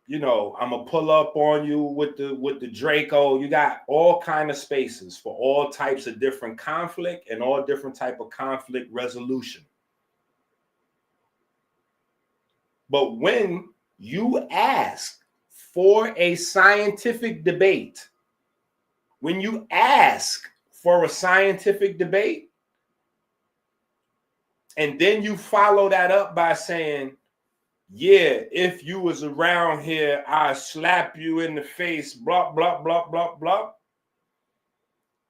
you know, I'm gonna pull up on you with the Draco. You got all kind of spaces for all types of different conflict and all different type of conflict resolution. But when you ask for a scientific debate, when you ask for a scientific debate, and then you follow that up by saying, yeah, if you was around here, I'd slap you in the face, blah, blah, blah, blah, blah.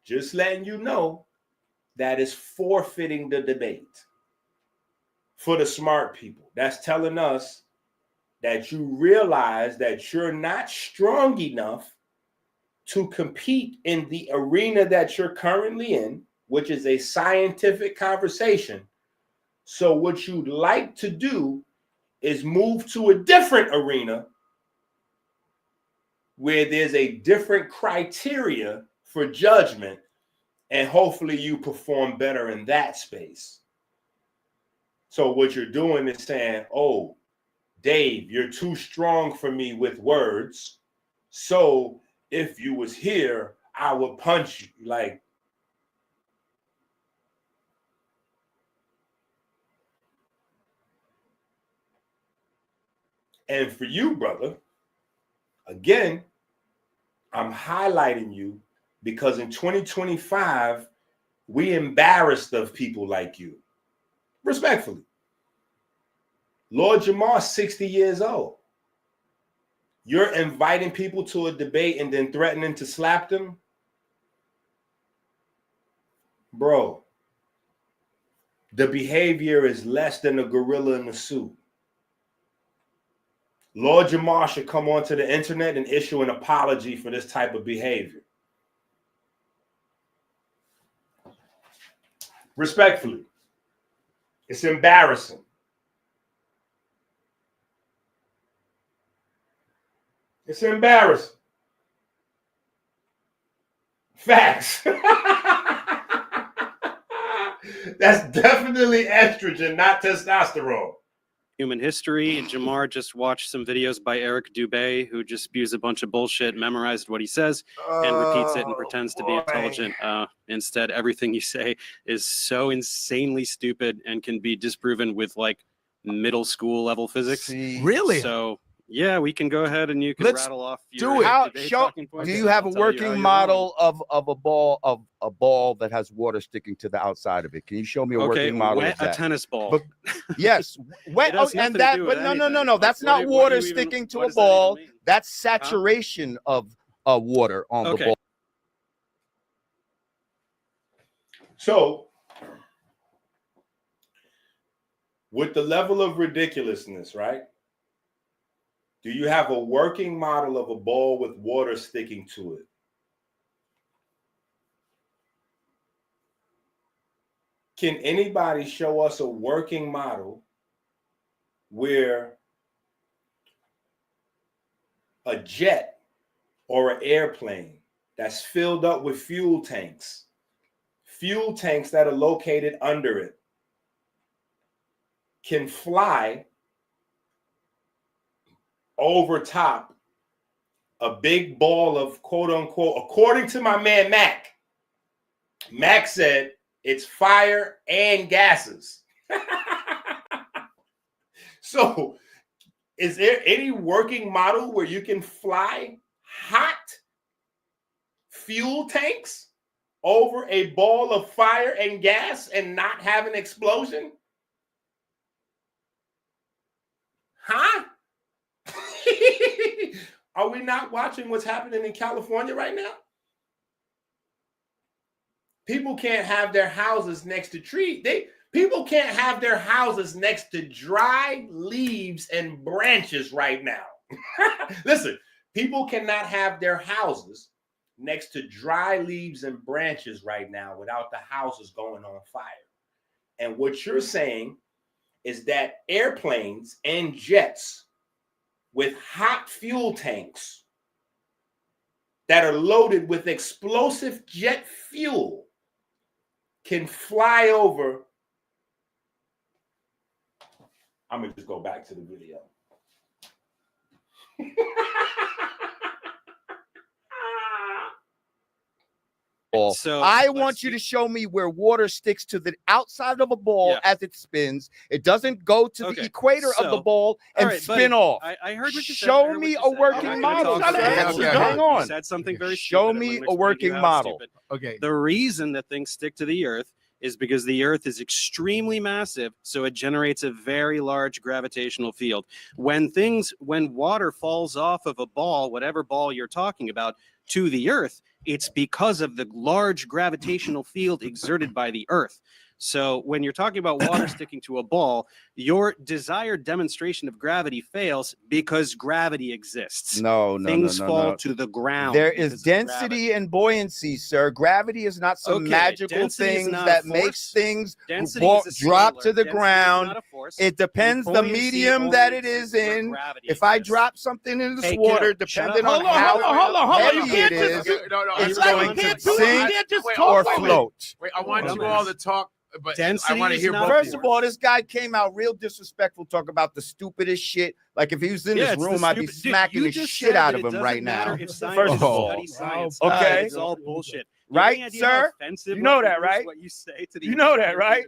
Just letting you know that is forfeiting the debate for the smart people. That's telling us that you realize that you're not strong enough to compete in the arena that you're currently in, which is a scientific conversation. So what you'd like to do is move to a different arena where there's a different criteria for judgment, and hopefully you perform better in that space. So what you're doing is saying, oh, Dave, you're too strong for me with words. So if you was here, I would punch you. Like, and for you, brother, again, I'm highlighting you because in 2025, we embarrassed of people like you. Respectfully. Lord Jamar, 60 years old. You're inviting people to a debate and then threatening to slap them? Bro, the behavior is less than a gorilla in a suit. Lord Jamar should come onto the internet and issue an apology for this type of behavior. Respectfully, it's embarrassing. It's embarrassing. Facts. That's definitely estrogen, not testosterone. Human history. Jamar just watched some videos by Eric Dubé, who just spews a bunch of bullshit, memorized what he says, and repeats it and pretends to be intelligent. Instead, everything you say is so insanely stupid and can be disproven with like middle school level physics. See, Really? So yeah, we can go ahead and you can rattle off your debate talking points. Do you have a working model of a ball that has water sticking to the outside of it? Can you show me a working model of that? A tennis ball. But, yes, wet. And that, but no. That's not water sticking to a ball. That's saturation of water on the ball. So, with the level of ridiculousness, right? Do you have a working model of a ball with water sticking to it? Can anybody show us a working model where a jet or an airplane that's filled up with fuel tanks that are located under it, can fly over top a big ball of quote unquote, according to my man Mac said it's fire and gases. So is there any working model where you can fly hot fuel tanks over a ball of fire and gas and not have an explosion? Huh? Are we not watching what's happening in California right now? People can't have their houses next to trees. People can't have their houses next to dry leaves and branches right now. Listen, people cannot have their houses next to dry leaves and branches right now without the houses going on fire. And what you're saying is that airplanes and jets with hot fuel tanks that are loaded with explosive jet fuel can fly over. I'm going to just go back to the video. So I want you to show me where water sticks to the outside of a ball as it spins. It doesn't go to the equator of the ball and spin off. I heard what you said. Show me a working model. Hang on. You said something very Show stupid. me a working model. Okay. The reason that things stick to the earth is because the earth is extremely massive, so it generates a very large gravitational field. When water falls off of a ball, whatever ball you're talking about, to the earth, it's because of the large gravitational field exerted by the earth. So when you're talking about water sticking to a ball, your desired demonstration of gravity fails because gravity exists. Things fall to the ground. There is density and buoyancy, sir. Gravity is not some magical thing that makes things drop to the ground. It depends the medium that it is in. If I drop something in this water, depending on how heavy it is, it's going to sink or float. Wait, I want you all to talk. But density, I want to hear both. First of all, this guy came out real disrespectful, talk about the stupidest shit. Like if he was in this room, I'd be smacking the shit out of him right now. First of all, okay, it's all bullshit. Right, sir? You know that, right? What you say to the you know that, right?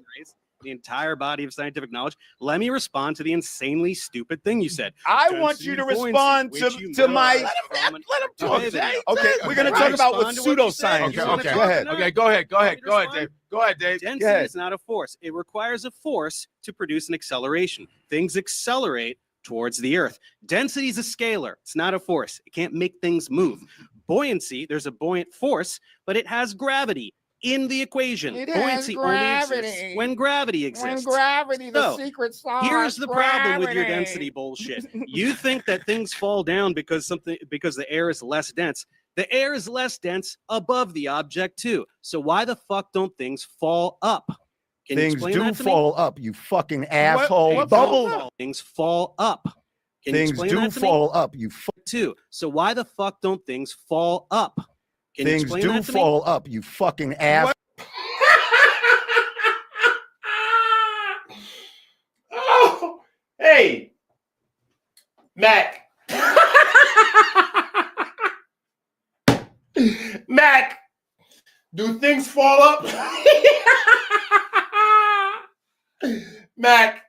The entire body of scientific knowledge. Let me respond to the insanely stupid thing you said. I want you to respond to my. Let him talk, Jay. Okay, we're gonna talk about what pseudoscience. Okay, go ahead, Dave. Go ahead, Dave. Density is not a force. It requires a force to produce an acceleration. Things accelerate towards the earth. Density is a scalar. It's not a force. It can't make things move. Buoyancy, there's a buoyant force, but it has gravity in the equation. Buoyancy only exists when gravity exists. When gravity, the secret sauce. Here's the problem with your density bullshit. You think that things fall down because the air is less dense. The air is less dense above the object too. So why the fuck don't things fall up? Can you explain that to me? Things do fall up, you fucking asshole. Bubble. Things fall up. Can you explain that to me? Fall up, you too. So why the fuck don't things fall up? Can you explain that to me? Things do fall up, you fucking ass. Oh, hey, Mac. Mac, do things fall up? Mac,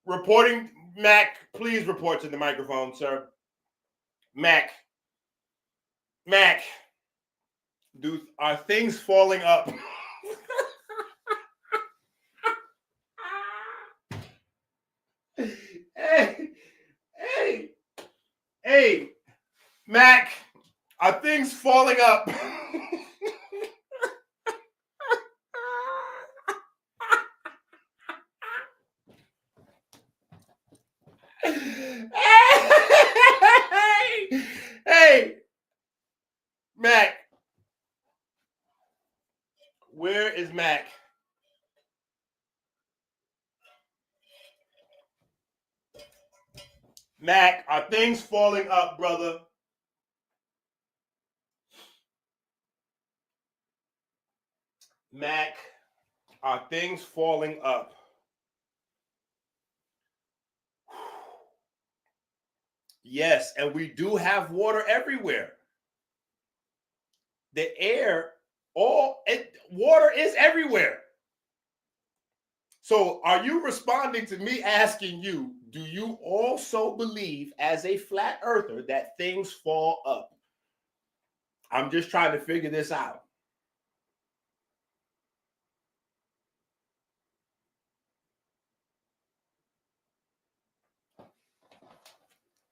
reporting. Mac, please report to the microphone, sir. Mac, are things falling up? Hey, Mac, are things falling up? Hey, Mac. Where is Mac? Mac, are things falling up, brother? Mac, are things falling up? Yes, and we do have water everywhere. The air, water is everywhere. So are you responding to me asking you, do you also believe as a flat earther that things fall up? I'm just trying to figure this out.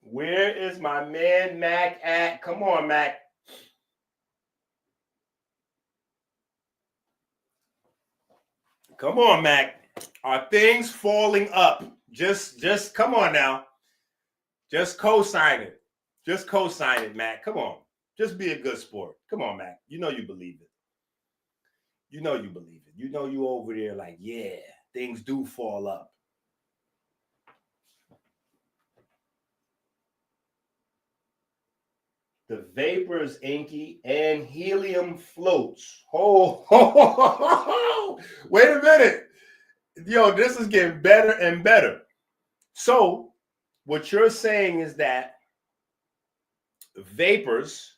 Where is my man Mac at? Come on, Mac. Come on, Mac. Are things falling up? Just come on now. Just co-sign it. Just co-sign it, Mac. Come on. Just be a good sport. Come on, Mac. You know you believe it. You know you believe it. You know you over there like, yeah, things do fall up. The vapors, EnQi, and helium floats. Oh, wait a minute. Yo, this is getting better and better. So what you're saying is that vapors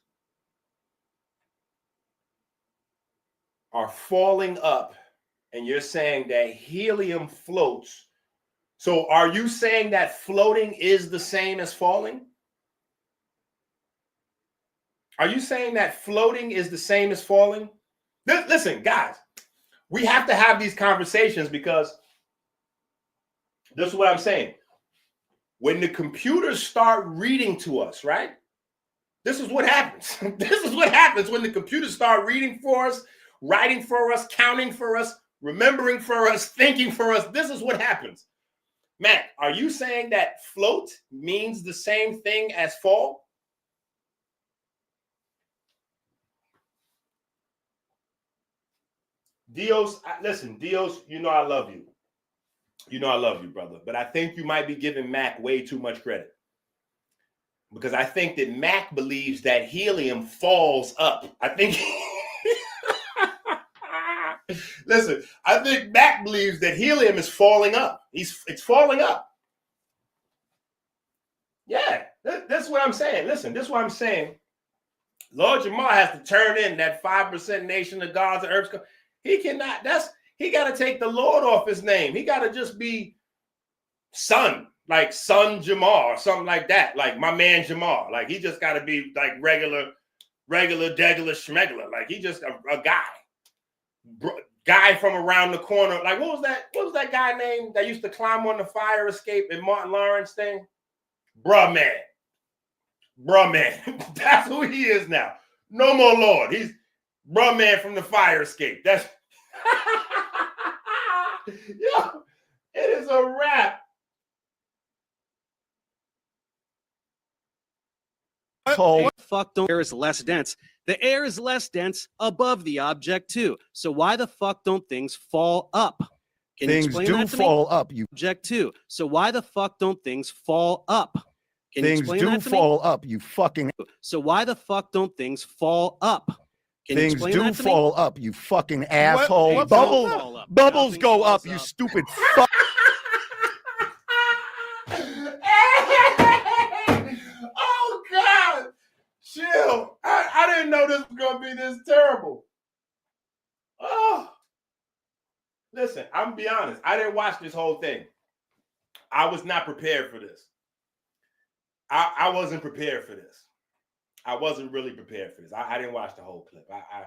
are falling up, and you're saying that helium floats. So are you saying that floating is the same as falling? Are you saying that floating is the same as falling? Listen, guys, we have to have these conversations because this is what I'm saying. When the computers start reading to us, right? This is what happens. This is what happens when the computers start reading for us, writing for us, counting for us, remembering for us, thinking for us. This is what happens. Matt, are you saying that float means the same thing as fall? Dios, listen, Dios, you know I love you. You know I love you, brother. But I think you might be giving Mac way too much credit. Because I think that Mac believes that helium falls up. I think... Listen, I think Mac believes that helium is falling up. It's falling up. Yeah, that's what I'm saying. Listen, this is what I'm saying. Lord Jamar has to turn in that 5% nation of gods and herbs. He cannot, he got to take the Lord off his name. He got to just be son, like son Jamar or something like that. Like my man Jamar. Like he just got to be like regular, degular, schmegular. Like he just a guy. Guy from around the corner. Like what was that guy named that used to climb on the fire escape in Martin Lawrence thing? Bruh man. That's who he is now. No more Lord. He's bruh man from the fire escape. That's yo, it is a wrap. What the fuck don't air is less dense? The air is less dense above the object too. So why the fuck don't things fall up? Can you explain that to me? Things do fall up, you object too. So why the fuck don't things fall up? Can you explain that to me? Things do fall up, you fucking. So why the fuck don't things fall up? Can you explain that to me? Things do fall up, you fucking asshole. Bubbles go up, you stupid fuck. Oh God, chill. I didn't know this was gonna be this terrible. Oh, listen, I'm gonna be honest. I didn't watch this whole thing. I was not prepared for this. I wasn't prepared for this. I wasn't really prepared for this. I didn't watch the whole clip. I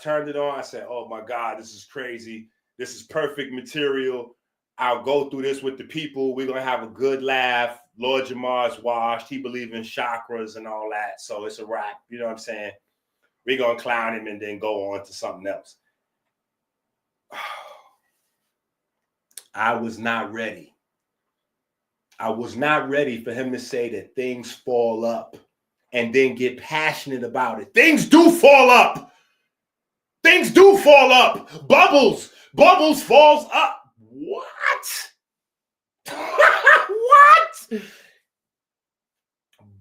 turned it on. I said, "Oh my God, this is crazy. This is perfect material. I'll go through this with the people. We're gonna have a good laugh. Lord Jamar's washed. He believes in chakras and all that. So it's a wrap. You know what I'm saying? We're gonna clown him and then go on to something else." I was not ready. I was not ready for him to say that things fall up and then get passionate about it. Things do fall up. Things do fall up. Bubbles falls up. What? What?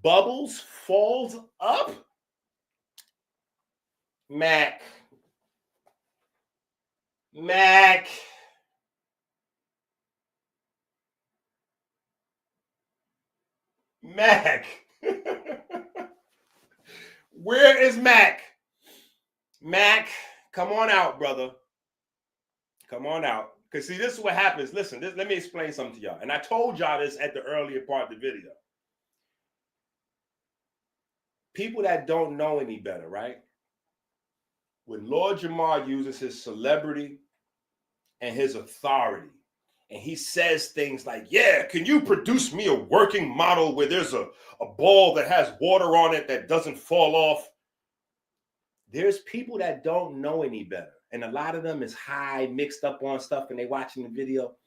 Bubbles falls up? Mac. Where is Mac? Mac, come on out, brother. Come on out. Because see, this is what happens. Listen, let me explain something to y'all. And I told y'all this at the earlier part of the video. People that don't know any better, right? When Lord Jamar uses his celebrity and his authority, and he says things like, yeah, can you produce me a working model where there's a ball that has water on it that doesn't fall off? There's people that don't know any better. And a lot of them is high, mixed up on stuff, and they watching the video.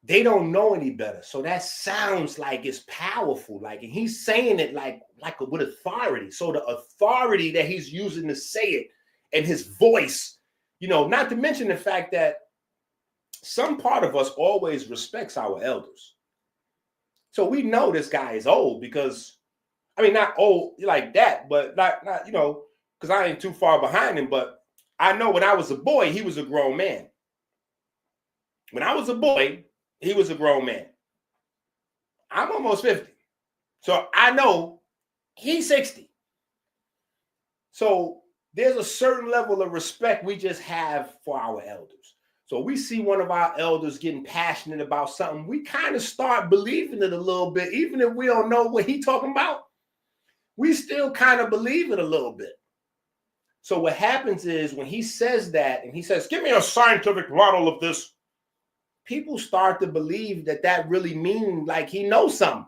they don't know any better. So that sounds like it's powerful. Like, and he's saying it like with authority. So the authority that he's using to say it and his voice, you know, not to mention the fact that some part of us always respects our elders. So we know this guy is old because, I mean, not old like that, but not you know, because I ain't too far behind him. But I know when I was a boy, he was a grown man. When I was a boy, he was a grown man. I'm almost 50. So I know he's 60. So there's a certain level of respect we just have for our elders. So we see one of our elders getting passionate about something, we kind of start believing it a little bit, even if we don't know what he's talking about. We still kind of believe it a little bit. So what happens is when he says that and he says, give me a scientific model of this, people start to believe that that really means like he knows something.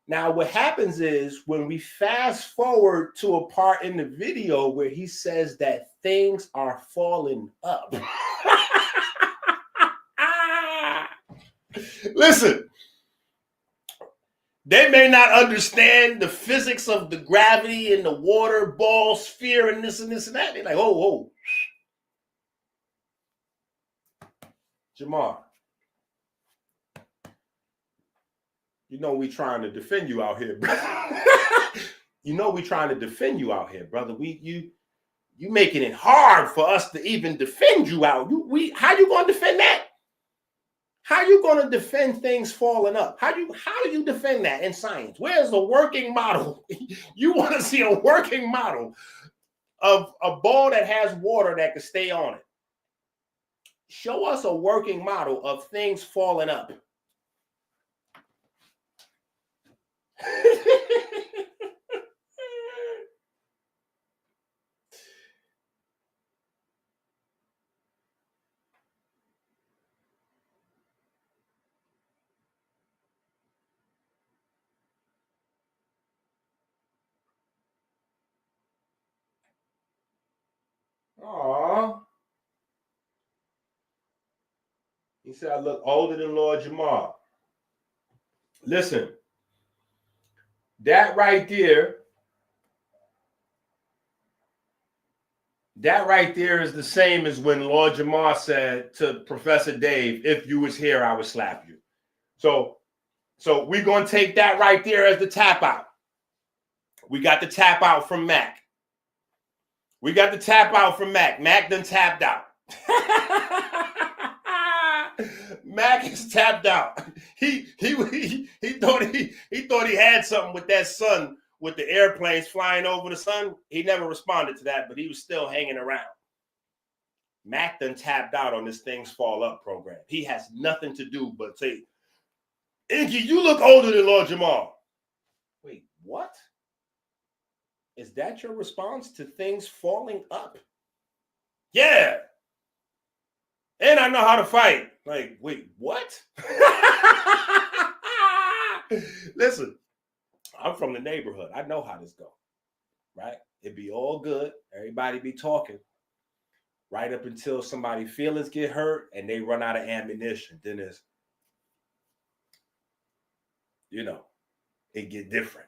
Now, what happens is when we fast forward to a part in the video where he says that things are falling up. Listen, they may not understand the physics of the gravity and the water ball sphere and this and that. They're like, oh. Jamar, you know we trying to defend you out here, brother. You know we trying to defend you out here, brother. You making it hard for us to even defend you out. How you going to defend that? How you going to defend things falling up? How do you defend that in science? Where's the working model? You want to see a working model of a ball that has water that can stay on it. Show us a working model of things falling up. Aww. He said, I look older than Lord Jamar. Listen, that right there is the same as when Lord Jamar said to Professor Dave, if you was here, I would slap you. So we're going to take that right there as the tap out. We got the tap out from Mac. Mac done tapped out. Mac is tapped out. He thought he had something with that sun, with the airplanes flying over the sun. He never responded to that, but he was still hanging around. Mac done tapped out on this Things Fall Up program. He has nothing to do but say, EnQi, you look older than Lord Jamar. Wait, what? Is that your response to things falling up? Yeah. And I know how to fight. Like, wait, what? Listen, I'm from the neighborhood. I know how this goes, right? It'd be all good. Everybody be talking right up until somebody's feelings get hurt and they run out of ammunition. Then it's, you know, it get different.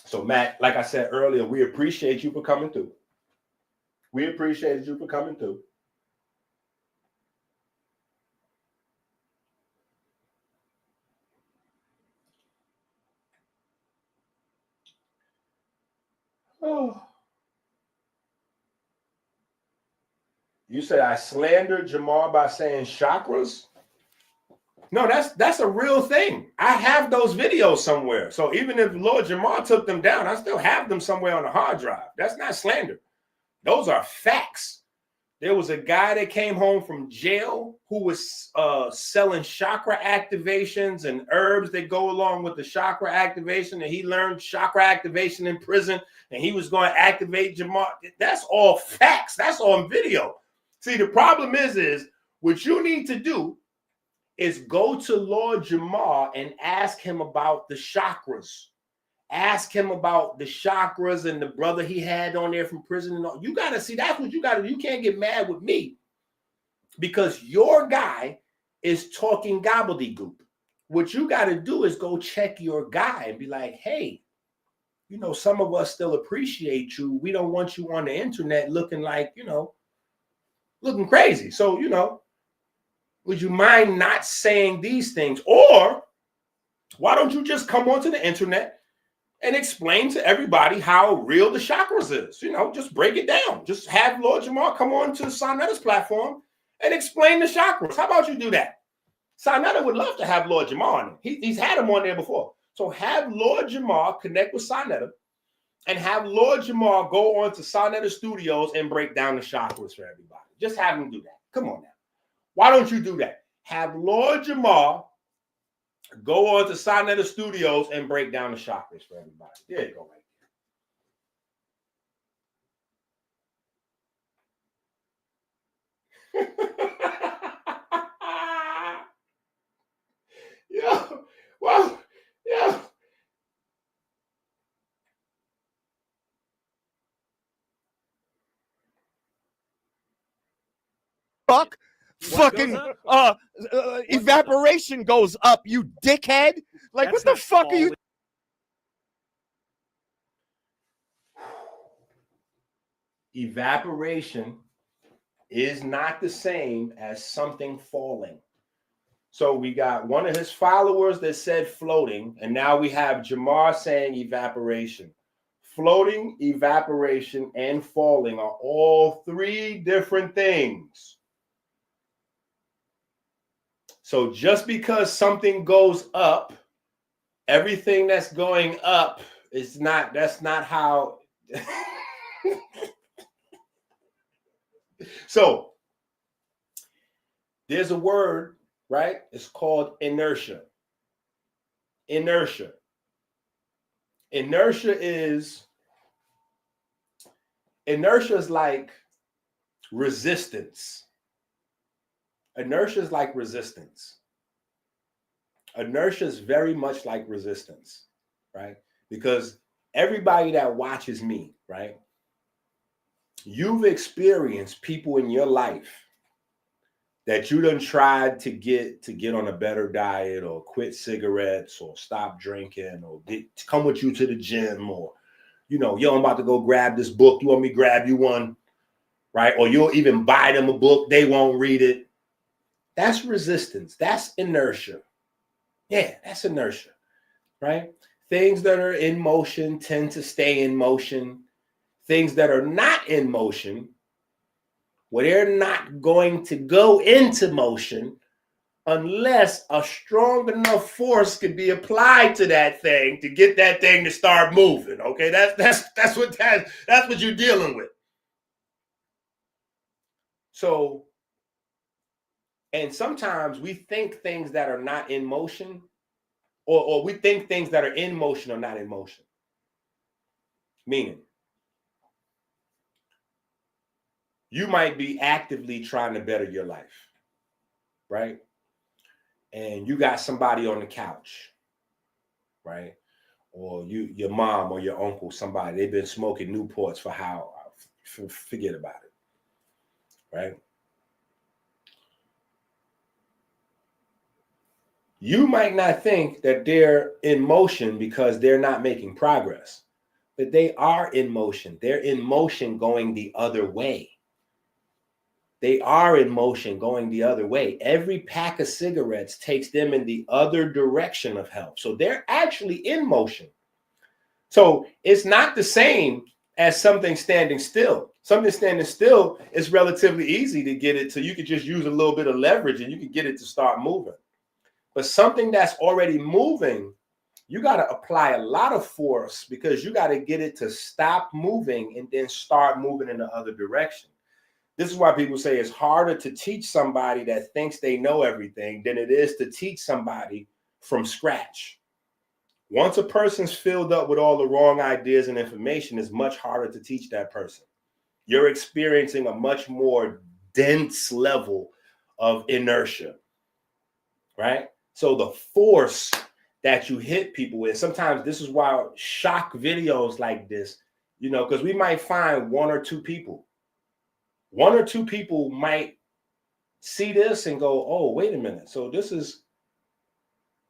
So, Matt, like I said earlier, we appreciate you for coming through. We appreciate you for coming through. Oh. You said I slandered Jamar by saying chakras? No, that's a real thing. I have those videos somewhere. So even if Lord Jamar took them down, I still have them somewhere on the hard drive. That's not slander. Those are facts. There was a guy that came home from jail who was selling chakra activations and herbs that go along with the chakra activation. And he learned chakra activation in prison. And he was going to activate Jamar. That's all facts. That's on video. See, the problem is what you need to do is go to Lord Jamar and ask him about the chakras. Ask him about the chakras and the brother he had on there from prison. And all. You got to see, that's what you got to do. You can't get mad with me. because your guy is talking gobbledygook. What you got to do is go check your guy and be like, hey, you know, some of us still appreciate you. We don't want you on the internet looking like, you know, looking crazy. So, you know, would you mind not saying these things? Or why don't you just come onto the internet and explain to everybody how real the chakras is? You know, just break it down. Just have Lord Jamar come on to Sonetta's platform and explain the chakras. How about you do that? Sonetta would love to have Lord Jamar on. He's had him on there before. So have Lord Jamar connect with Sonetta and have Lord Jamar go on to Sonetta Studios and break down the chakras for everybody. Just have him do that. Come on now. Why don't you do that? Have Lord Jamar go on to Sonetta Studios and break down the chakras for everybody. There you go, right there. Yeah, well, yeah. Fuck. Fucking evaporation goes up, you dickhead. Like, That's what the fuck are you? Evaporation is not the same as something falling. So we got one of his followers that said floating, and now we have Jamar saying evaporation. Floating, evaporation, and falling are all three different things. So just because something goes up, everything that's going up is not, that's not how. So there's a word, right? It's called inertia. Inertia. Inertia is like resistance. Inertia is like resistance. Inertia is very much like resistance, right? Because everybody that watches me, right? You've experienced people in your life that you done tried to get on a better diet or quit cigarettes or stop drinking or come with you to the gym, or, you know, yo, I'm about to go grab this book. You want me to grab you one, right? Or you'll even buy them a book. They won't read it. That's resistance. That's inertia. Yeah, that's inertia, right? Things that are in motion tend to stay in motion. Things that are not in motion, well, they're not going to go into motion unless a strong enough force could be applied to that thing to get that thing to start moving. Okay, that's what you're dealing with. So, and sometimes we think things that are not in motion, or we think things that are in motion are not in motion. Meaning, you might be actively trying to better your life, right? And you got somebody on the couch, right? Or your mom or your uncle, somebody, they've been smoking Newports forget about it, right? You might not think that they're in motion because they're not making progress, but they are in motion. They're in motion going the other way. They are in motion going the other way. Every pack of cigarettes takes them in the other direction of health. So they're actually in motion. So it's not the same as something standing still. Something standing still is relatively easy to get it. So you could just use a little bit of leverage and you can get it to start moving. But something that's already moving, you got to apply a lot of force because you got to get it to stop moving and then start moving in the other direction. This is why people say it's harder to teach somebody that thinks they know everything than it is to teach somebody from scratch. Once a person's filled up with all the wrong ideas and information, it's much harder to teach that person. You're experiencing a much more dense level of inertia, right? So the force that you hit people with, sometimes this is why shock videos like this, you know, because we might find one or two people might see this and go, oh, wait a minute. So this is,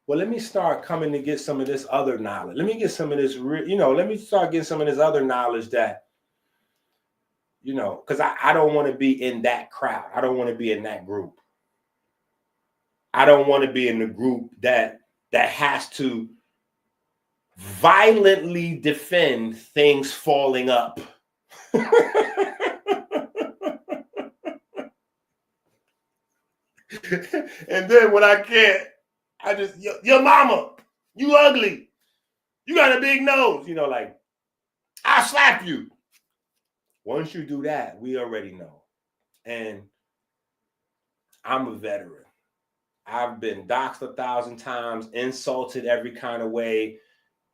well, let me start coming to get some of this other knowledge. Let me get some of this, let me start getting some of this other knowledge that, because I don't want to be in that crowd. I don't want to be in that group. I don't want to be in the group that has to violently defend things falling up. And then when I can't, I just, your mama, you ugly. You got a big nose. Like, I'll slap you. Once you do that, we already know. And I'm a veteran. I've been doxxed 1,000 times, insulted every kind of way.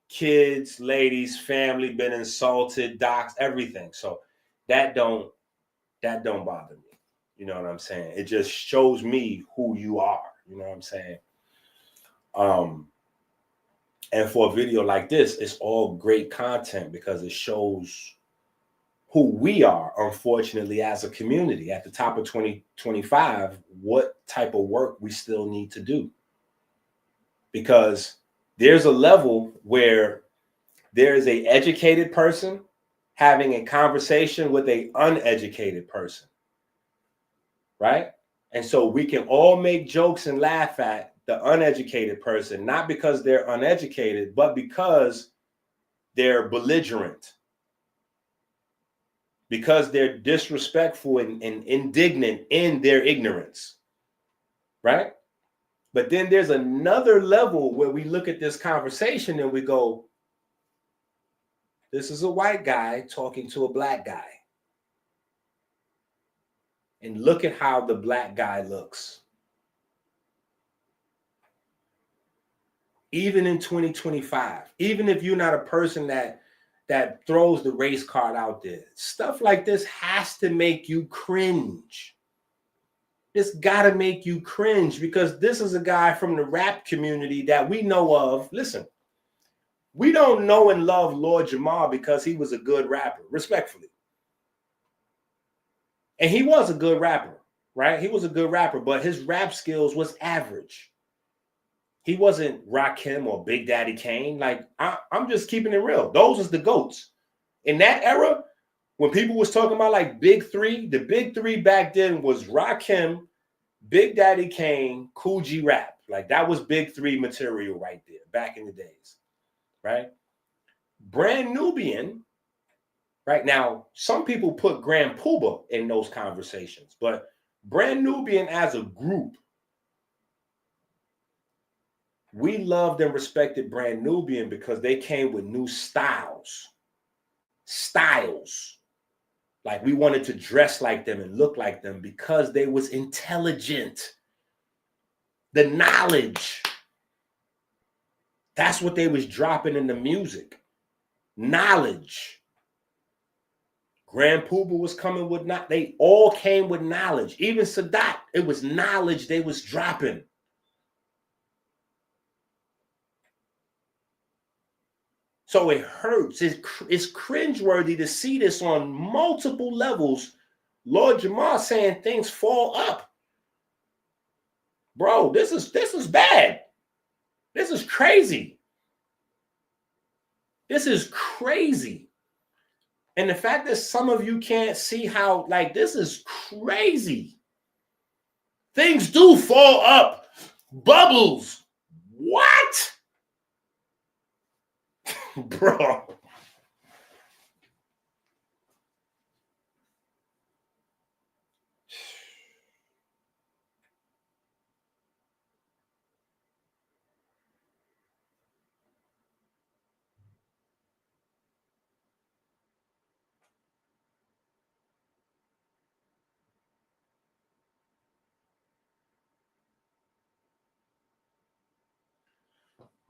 Kids, ladies, family been insulted, doxxed, everything. So that don't bother me. You know what I'm saying? It just shows me who you are. You know what I'm saying? And for a video like this, it's all great content because it shows who we are, unfortunately, as a community at the top of 2025, what type of work we still need to do. Because there's a level where there is an educated person having a conversation with an uneducated person, right? And so we can all make jokes and laugh at the uneducated person, not because they're uneducated, but because they're belligerent, because they're disrespectful and indignant in their ignorance, right? But then there's another level where we look at this conversation and we go, this is a white guy talking to a black guy. And look at how the black guy looks. Even in 2025, even if you're not a person that throws the race card out there, stuff like this has to make you cringe. It's got to make you cringe because this is a guy from the rap community that we know of. Listen, we don't know and love Lord Jamar because he was a good rapper, respectfully. And he was a good rapper, right? He was a good rapper, but his rap skills was average. He wasn't Rakim or Big Daddy Kane. Like, I'm just keeping it real. Those was the GOATs. In that era, when people was talking about like big three, the big three back then was Rakim, Big Daddy Kane, Kool G Rap. Like, that was big three material right there back in the days, right? Brand Nubian, right? Now, some people put Grand Puba in those conversations, but Brand Nubian as a group, we loved and respected Brand Nubian because they came with new styles. Like, we wanted to dress like them and look like them because they was intelligent. The knowledge. That's what they was dropping in the music. Knowledge. Grand Puba was coming with, they all came with knowledge. Even Sadat, it was knowledge they was dropping. So it hurts. It's cringeworthy to see this on multiple levels. Lord Jamar saying things fall up. Bro, this is bad. This is crazy. This is crazy. And the fact that some of you can't see how, like, this is crazy. Things do fall up. Bubbles. What? Bro.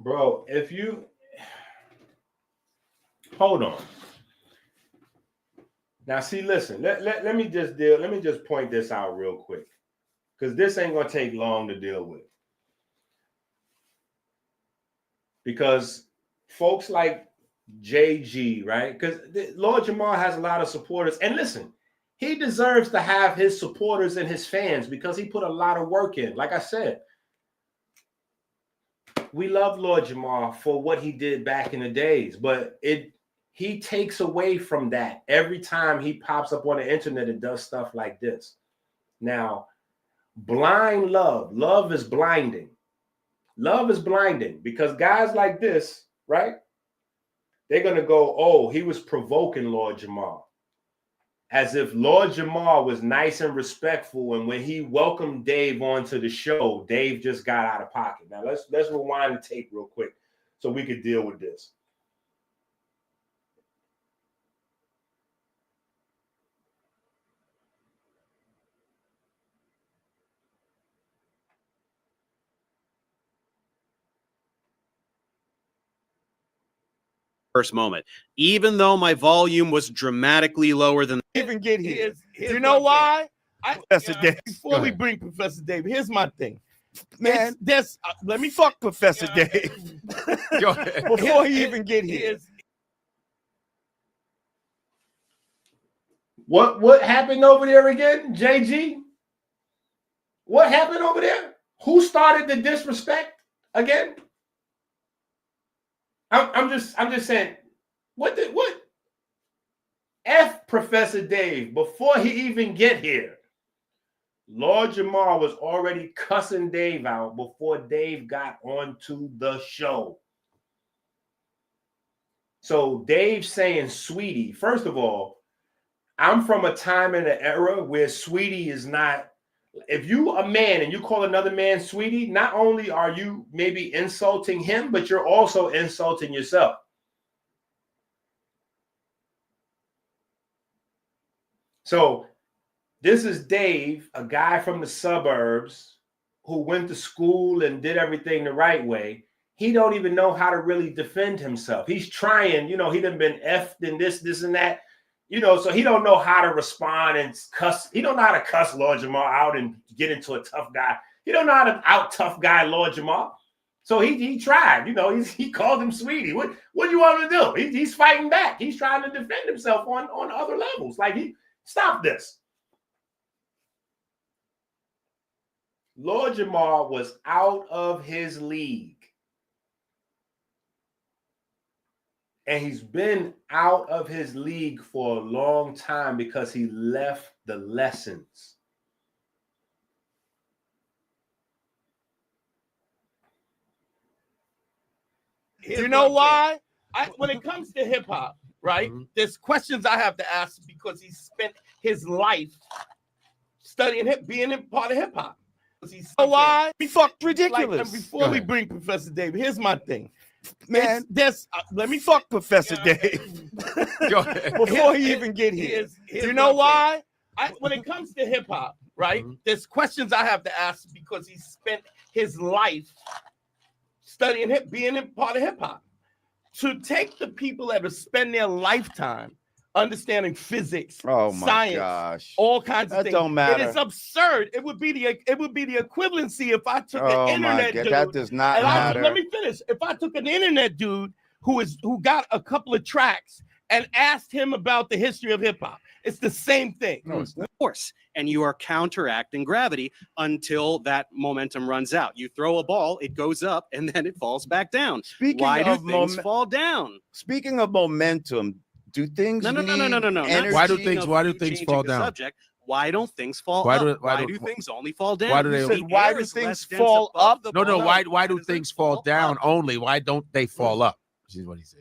Bro, if you hold on. Now, see, listen, let me just point this out real quick. Because this ain't gonna take long to deal with. Because folks like JG, right? Because Lord Jamar has a lot of supporters. And listen, he deserves to have his supporters and his fans because he put a lot of work in. Like I said, we love Lord Jamar for what he did back in the days, but he takes away from that every time he pops up on the internet and does stuff like this. Now, blind love is blinding. Love is blinding because guys like this, right? They're going to go, oh, he was provoking Lord Jamar. As if Lord Jamar was nice and respectful, and when he welcomed Dave onto the show, Dave just got out of pocket. Now let's rewind the tape real quick so we could deal with this. First moment, even though my volume was dramatically lower than even get here. Here's you know why? Professor Dave. Before we bring Professor Dave, here's my thing. Man, let me fuck Professor Dave. Go ahead. Before he even get here. What happened over there again, JG? What happened over there? Who started the disrespect again? I'm just saying, what F Professor Dave before he even get here. Lord Jamar was already cussing Dave out before Dave got onto the show. So Dave saying sweetie, first of all, I'm from a time and an era where sweetie is not, if you a man and you call another man sweetie, not only are you maybe insulting him, but you're also insulting yourself. So this is Dave, a guy from the suburbs who went to school and did everything the right way. He don't even know how to really defend himself. He's trying, he done been effed and this and that, so he don't know how to respond and cuss. He don't know how to cuss Lord Jamar out and get into a tough guy. He don't know how to out tough guy Lord Jamar. So he tried, he called him sweetie. What do you want him to do? He's fighting back. He's trying to defend himself on other levels. Like, stop this. Lord Jamar was out of his league. And he's been out of his league for a long time because he left the lessons. You know why? When it comes to hip hop, right? There's questions I have to ask because he spent his life studying being a part of hip hop. Why? Fuck ridiculous. And before we bring Professor Dave, here's my thing. Man, let me fuck Professor Dave. Go ahead. Before he even get here. You know why? When it comes to hip hop, right? There's questions I have to ask because he spent his life studying being a part of hip hop. To take the people that have spent their lifetime understanding physics, science, all kinds of things. Don't matter. It is absurd. It would be the equivalency if I took an internet dude. That does not matter. Let me finish. If I took an internet dude who got a couple of tracks and asked him about the history of hip hop, it's the same thing. No, of course. And you are counteracting gravity until that momentum runs out. You throw a ball, it goes up, and then it falls back down. Why do things fall down? Speaking of momentum, do things no. Why do things fall down? Subject. Why don't things fall up? Why do things only fall down? Why do things fall up? No. Why do things fall down only? Why don't they fall up? This is what he said.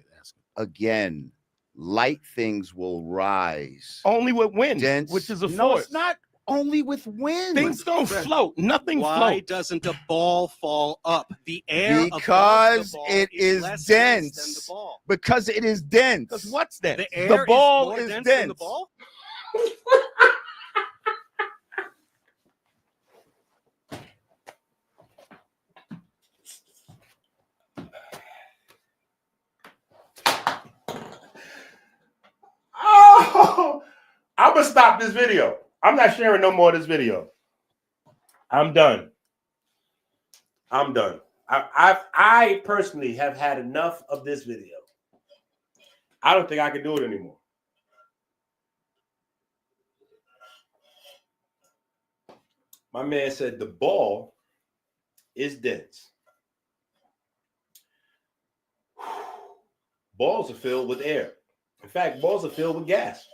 Again, light things will rise. Only with wind, which is a force. No, it's not only with wind. Things don't float. Nothing floats. Why doesn't a ball fall up? The air because it is dense. Than the ball. Because it is dense. Because what's dense? The air the ball is more dense than the ball. I'm gonna stop this video. I'm not sharing no more of this video. I'm done. I personally have had enough of this video. I don't think I can do it anymore. My man said the ball is dense. Balls are filled with air. In fact, balls are filled with gas.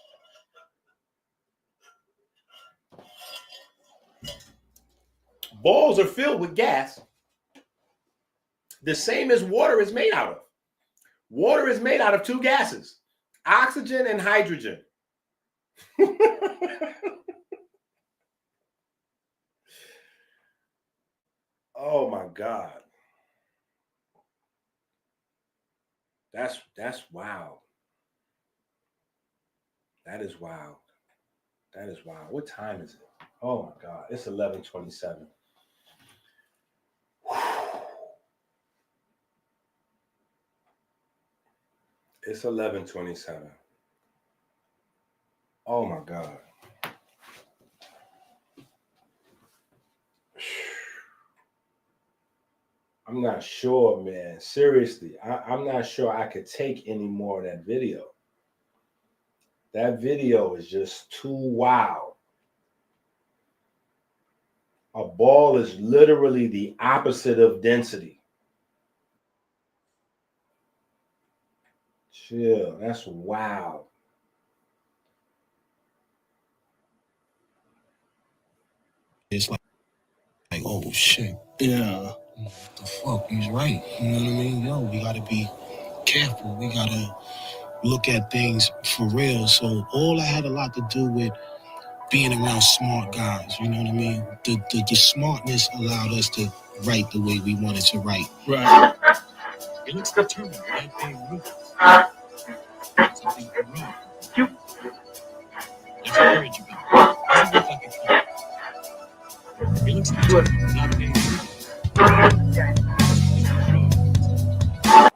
Balls are filled with gas, the same as water is made out of. Water is made out of two gases, oxygen and hydrogen. Oh my God. That's wild. That is wild. That is wild. What time is it? Oh my God. It's 11:27. It's 11:27. Oh my God. I'm not sure, man. Seriously, I'm not sure I could take any more of that video. That video is just too wild. A ball is literally the opposite of density. Chill, that's wild. It's like oh shit. Yeah. What the fuck? He's right. You know what I mean? Yo, we gotta be careful. We gotta look at things for real. So all I had a lot to do with being around smart guys, you know what I mean? The smartness allowed us to write the way we wanted to write. Right. It looks determined. That thing moves. That's a big rock. That's a courage you got. Doesn't look like a car. It looks determined. That thing moves.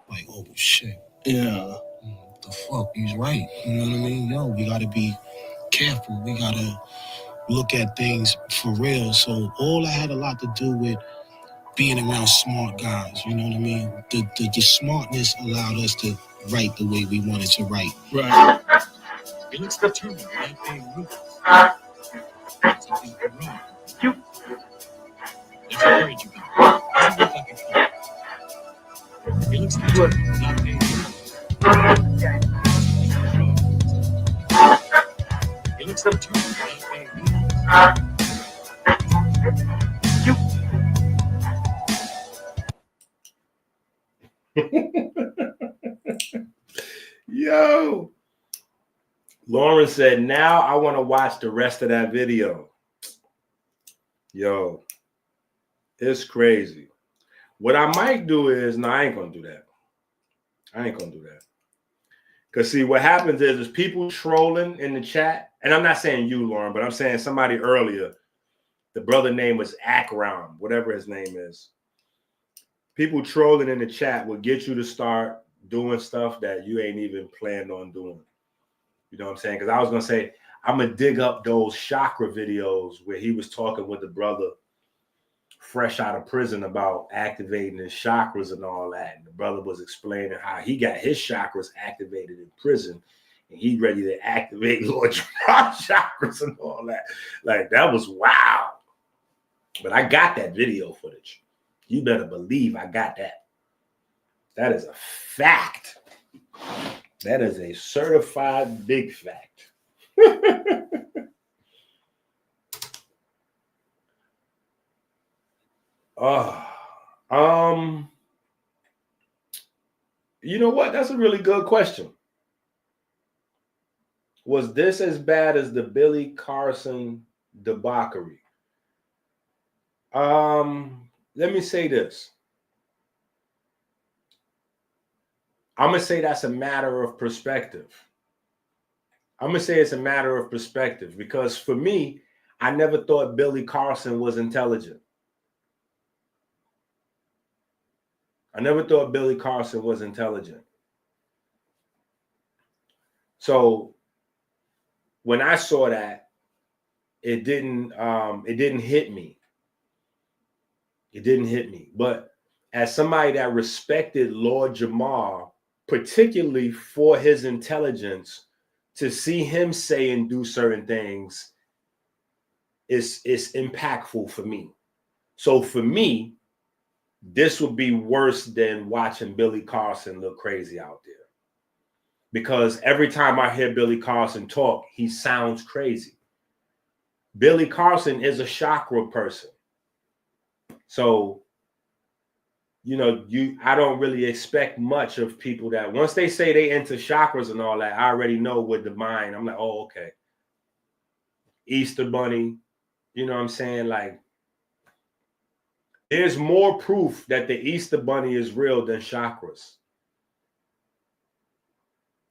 Like, oh shit. Yeah. What the fuck? He's right. You know what I mean? Yo, we gotta be careful. We gotta look at things for real. So all I had a lot to do with being around smart guys, you know what I mean? The smartness allowed us to write the way we wanted to write. Right. It looks determined. That thing moves. That's a big rock. That's a courage you got. Doesn't look like a car. It looks determined. That thing moves. It looks determined. That thing moves. Yo. Lauren said, now I want to watch the rest of that video. Yo, it's crazy. What I might do is, no, I ain't going to do that. I ain't going to do that. Because see, what happens is people trolling in the chat. And I'm not saying you, Lauren, but I'm saying somebody earlier. The brother name was Akram, whatever his name is. People trolling in the chat will get you to start doing stuff that you ain't even planned on doing. You know what I'm saying? Because I was going to say, I'm going to dig up those chakra videos where he was talking with the brother fresh out of prison about activating his chakras and all that. And the brother was explaining how he got his chakras activated in prison and he ready to activate Lord Jamar's chakras and all that. Like, that was wow. But I got that video footage. You better believe I got that. That is a fact. That is a certified big fact. You know what? That's a really good question. Was this as bad as the Billy Carson debauchery? Let me say this. I'm going to say that's a matter of perspective. I'm going to say it's a matter of perspective because for me, I never thought Billy Carson was intelligent. I never thought Billy Carson was intelligent. So when I saw that, it didn't hit me. It didn't hit me. But as somebody that respected Lord Jamar, particularly for his intelligence, to see him say and do certain things, it's impactful for me. So for me, this would be worse than watching Billy Carson look crazy out there. Because every time I hear Billy Carson talk, he sounds crazy. Billy Carson is a chakra person. So, you know, I don't really expect much of people that once they say they into chakras and all that, I already know with the mind. I'm like, oh, okay. Easter Bunny, you know what I'm saying? Like, there's more proof that the Easter Bunny is real than chakras.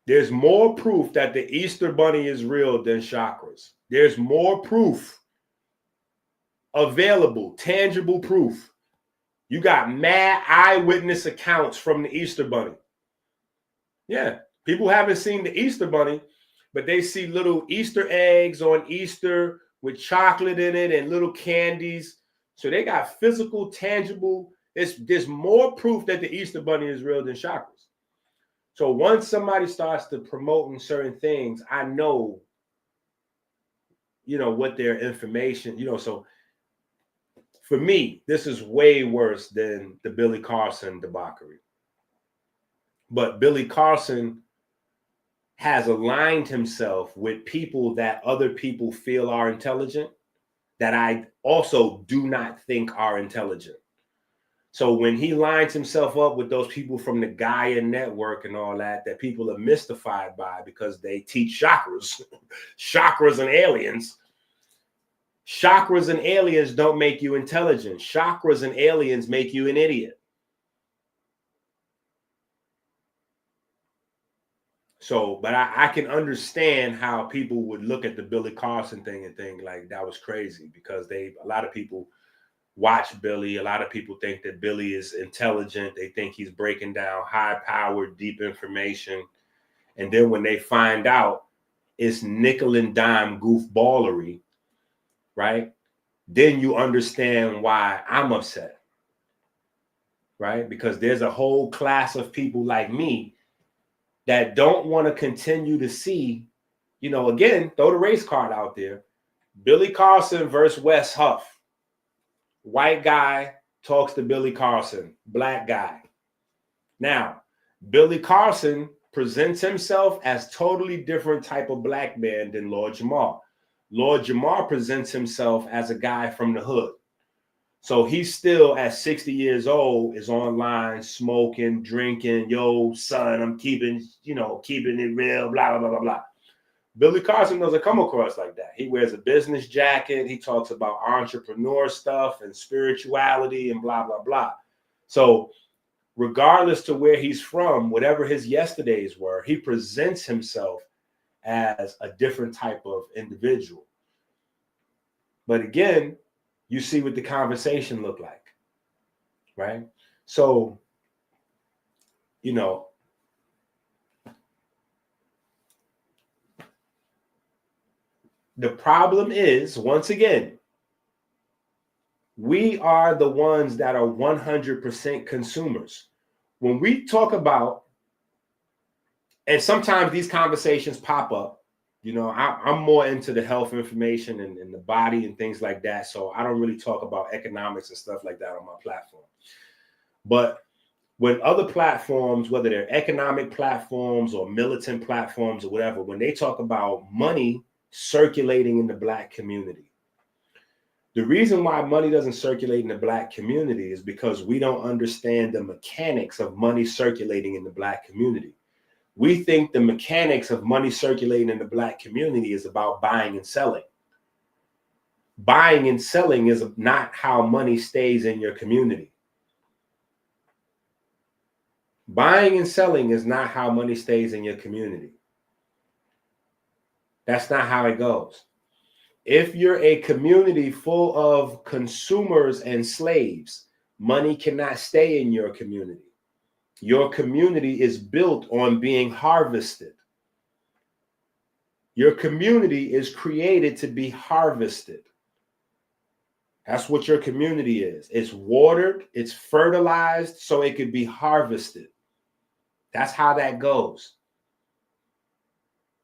There's more proof that the Easter Bunny is real than chakras. There's more proof available, tangible proof. You got mad eyewitness accounts from the Easter Bunny. Yeah, people haven't seen the Easter Bunny, but they see little Easter eggs on Easter with chocolate in it and little candies. So they got physical, tangible. There's more proof that the Easter Bunny is real than chakras. So once somebody starts to promoting certain things, I know, you know, what their information, you know, so for me, this is way worse than the Billy Carson debauchery. But Billy Carson has aligned himself with people that other people feel are intelligent, that I also do not think are intelligent. So when he lines himself up with those people from the Gaia network and all that, that people are mystified by because they teach chakras, chakras and aliens. Chakras and aliens don't make you intelligent. Chakras and aliens make you an idiot. So, but I can understand how people would look at the Billy Carson thing and think like that was crazy because a lot of people watch Billy. A lot of people think that Billy is intelligent. They think he's breaking down high-powered, deep information. And then when they find out it's nickel and dime goofballery, right? Then you understand why I'm upset, right? Because there's a whole class of people like me that don't want to continue to see, you know, again, throw the race card out there. Billy Carson versus Wes Huff. White guy talks to Billy Carson, black guy. Now, Billy Carson presents himself as totally different type of black man than Lord Jamar. Lord Jamar presents himself as a guy from the hood. So he's still at 60 years old, is online, smoking, drinking. Yo, son, I'm keeping it real, blah, blah, blah, blah, blah. Billy Carson doesn't come across like that. He wears a business jacket. He talks about entrepreneur stuff and spirituality and blah, blah, blah. So regardless to where he's from, whatever his yesterdays were, he presents himself as a different type of individual. But again, you see what the conversation looked like, right? So, you know, the problem is, once again, we are the ones that are 100% consumers. When we talk about, and sometimes these conversations pop up, you know, I'm more into the health information and the body and things like that. So I don't really talk about economics and stuff like that on my platform. But when other platforms, whether they're economic platforms or militant platforms or whatever, when they talk about money circulating in the Black community, the reason why money doesn't circulate in the Black community is because we don't understand the mechanics of money circulating in the Black community. We think the mechanics of money circulating in the Black community is about buying and selling. Buying and selling is not how money stays in your community. Buying and selling is not how money stays in your community. That's not how it goes. If you're a community full of consumers and slaves, money cannot stay in your community. Your community is built on being harvested. Your community is created to be harvested. That's what your community is. It's watered, it's fertilized so it could be harvested. That's how that goes.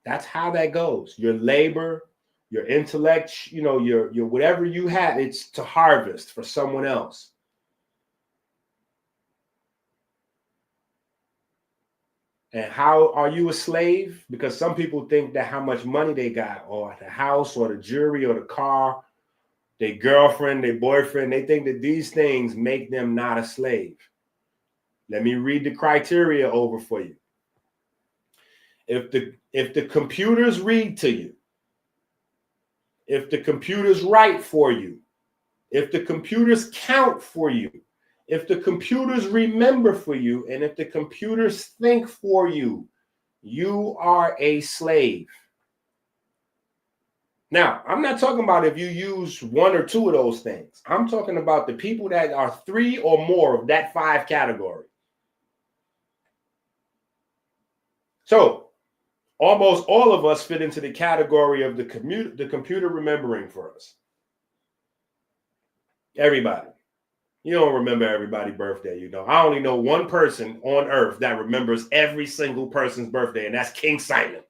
That's how that goes. Your labor, your intellect, you know, your whatever you had, it's to harvest for someone else. And how are you a slave? Because some people think that how much money they got, or the house, or the jewelry, or the car, their girlfriend, their boyfriend, they think that these things make them not a slave. Let me read the criteria over for you. If the computers read to you, if the computers write for you, if the computers count for you, if the computers remember for you, and if the computers think for you, you are a slave. Now, I'm not talking about if you use one or two of those things. I'm talking about the people that are 3 or more of that 5 category. So almost all of us fit into the category of the computer remembering for us. Everybody. You don't remember everybody's birthday, you know. I only know one person on earth that remembers every single person's birthday, and that's King Simon.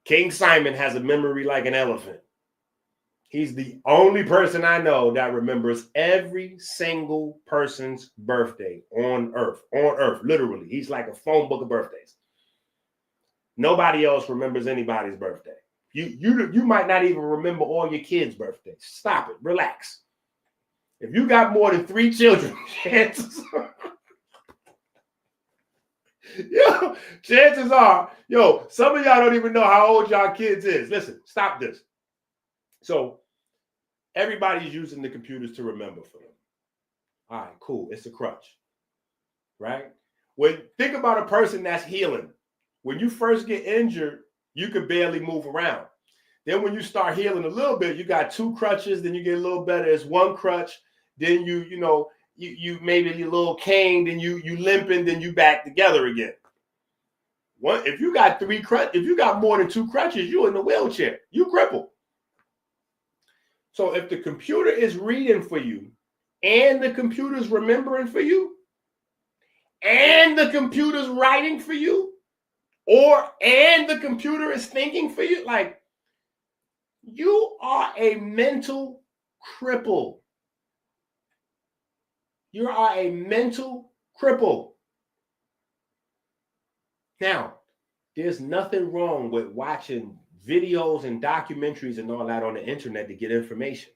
King Simon has a memory like an elephant. He's the only person I know that remembers every single person's birthday on earth, literally. He's like a phone book of birthdays. Nobody else remembers anybody's birthday. You might not even remember all your kids' birthdays. Stop it. Relax. If you got more than 3 children, chances are, some of y'all don't even know how old y'all kids is. Listen, stop this. So everybody's using the computers to remember for them. All right, cool. It's a crutch, right? Think about a person that's healing. When you first get injured, you could barely move around. Then when you start healing a little bit, you got 2 crutches, then you get a little better. It's 1 crutch. Then you maybe your little cane, then you limping, then you back together again. If you got 3 crutches, if you got more than 2 crutches, you in the wheelchair. You crippled. So if the computer is reading for you, and the computer's remembering for you, and the computer's writing for you, and the computer is thinking for you, like, you are a mental cripple. You are a mental cripple. Now, there's nothing wrong with watching videos and documentaries and all that on the internet to get information.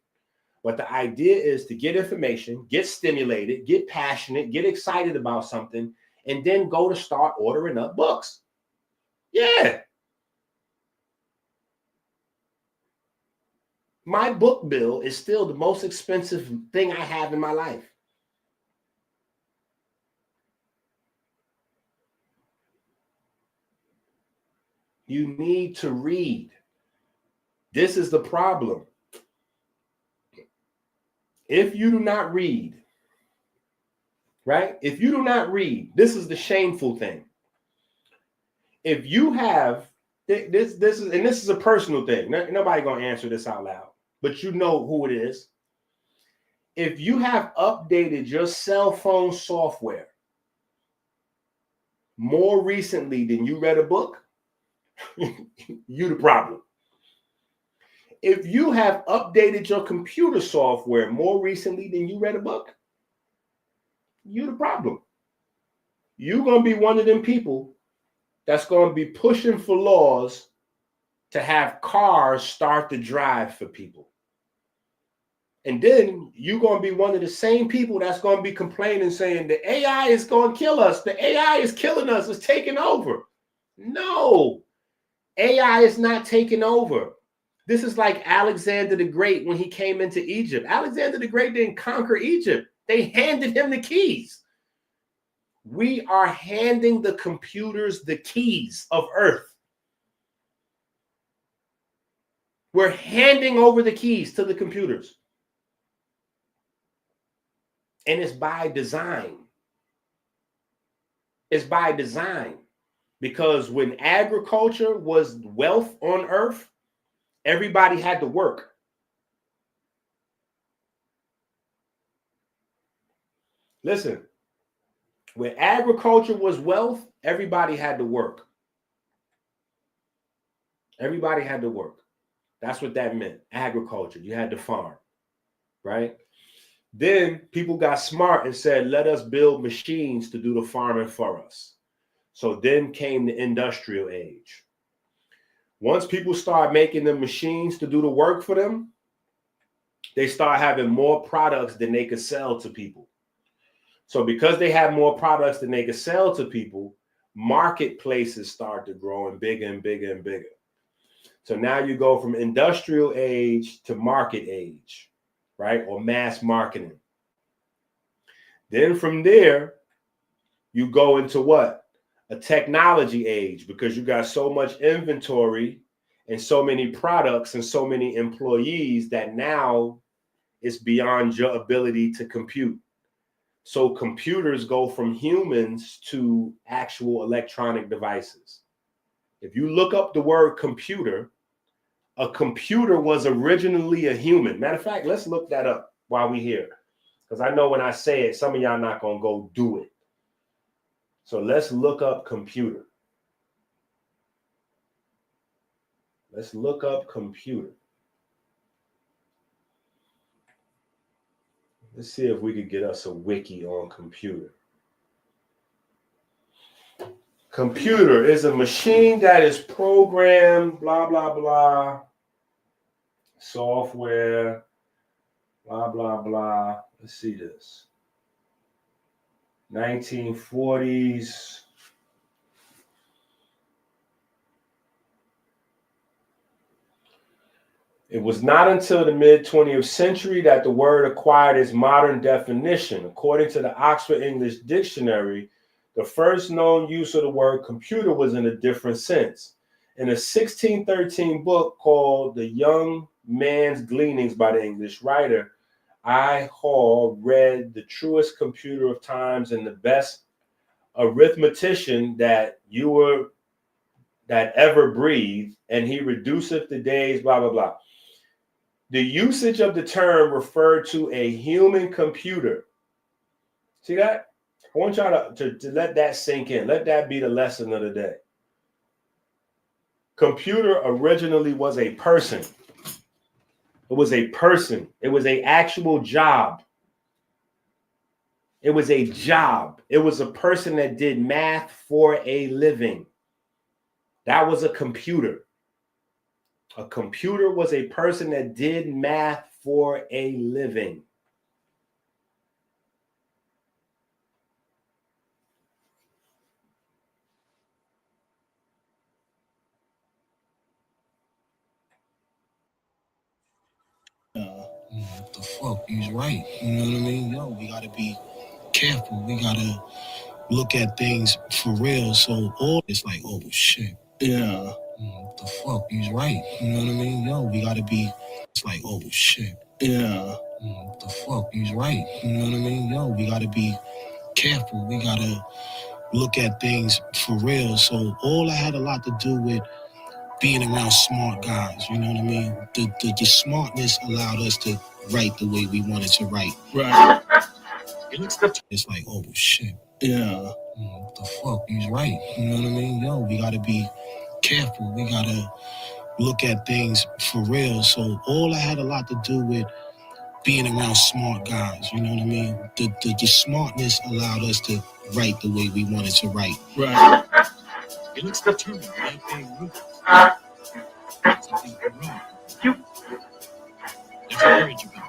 But the idea is to get information, get stimulated, get passionate, get excited about something, and then go to start ordering up books. Yeah. My book bill is still the most expensive thing I have in my life. You need to read. This is the problem. If you do not read, right? If you do not read, this is the shameful thing. If you have this is a personal thing. Nobody gonna answer this out loud, but you know who it is. If you have updated your cell phone software more recently than you read a book, you the problem. If you have updated your computer software more recently than you read a book, you the problem. You're going to be one of them people that's going to be pushing for laws to have cars start to drive for people. And then you're going to be one of the same people that's going to be complaining, saying the AI is going to kill us. The AI is killing us. It's taking over. No, AI is not taking over. This is like Alexander the Great when he came into Egypt. Alexander the Great didn't conquer Egypt. They handed him the keys. We are handing the computers the keys of Earth. We're handing over the keys to the computers. And it's by design. It's by design. Because when agriculture was wealth on Earth, everybody had to work. Listen, when agriculture was wealth, everybody had to work. Everybody had to work. That's what that meant. Agriculture. You had to farm, right? Then people got smart and said, let us build machines to do the farming for us. So then came the industrial age. Once people start making the machines to do the work for them, they start having more products than they could sell to people. So because they have more products than they could sell to people, marketplaces start to grow and bigger and bigger and bigger. So now you go from industrial age to market age, right? Or mass marketing. Then from there, you go into what? A technology age, because you got so much inventory and so many products and so many employees that now it's beyond your ability to compute. So computers go from humans to actual electronic devices. If you look up the word computer, a computer was originally a human. Matter of fact, let's look that up while we're here. Because I know when I say it, some of y'all not going to go do it. So let's look up computer. Let's look up computer. Let's see if we could get us a wiki on computer. Computer is a machine that is programmed, blah, blah, blah, software, blah, blah, blah. Let's see this. 1940s. It was not until the mid-20th century that the word acquired its modern definition. According to the Oxford English Dictionary, the first known use of the word computer was in a different sense. In a 1613 book called The Young Man's Gleanings by the English writer I. Hall read the truest computer of times and the best arithmetician that ever breathed, and he reduceth the days, blah, blah, blah. The usage of the term referred to a human computer. See that? I want y'all to let that sink in. Let that be the lesson of the day. Computer originally was a person. It was a person. It was an actual job. It was a job. It was a person that did math for a living. That was a computer. A computer was a person that did math for a living. What the fuck? He's right. You know what I mean? Yo, we gotta be careful. We gotta look at things for real. So all it's like, oh shit. Yeah. What the fuck? He's right. You know what I mean? Yo, we gotta be. It's like, oh shit. Yeah. What the fuck? He's right. You know what I mean? Yo, we gotta be careful. We gotta look at things for real. So all that had a lot to do with being around smart guys. You know what I mean? The smartness allowed us to write the way we wanted to write. Right. It's like, oh shit. Yeah. What the fuck? He's right. You know what I mean? Yo, we gotta be careful. We gotta look at things for real. So all that had a lot to do with being around smart guys. You know what I mean? The smartness allowed us to write the way we wanted to write. Right. It's the term. It's encouraging.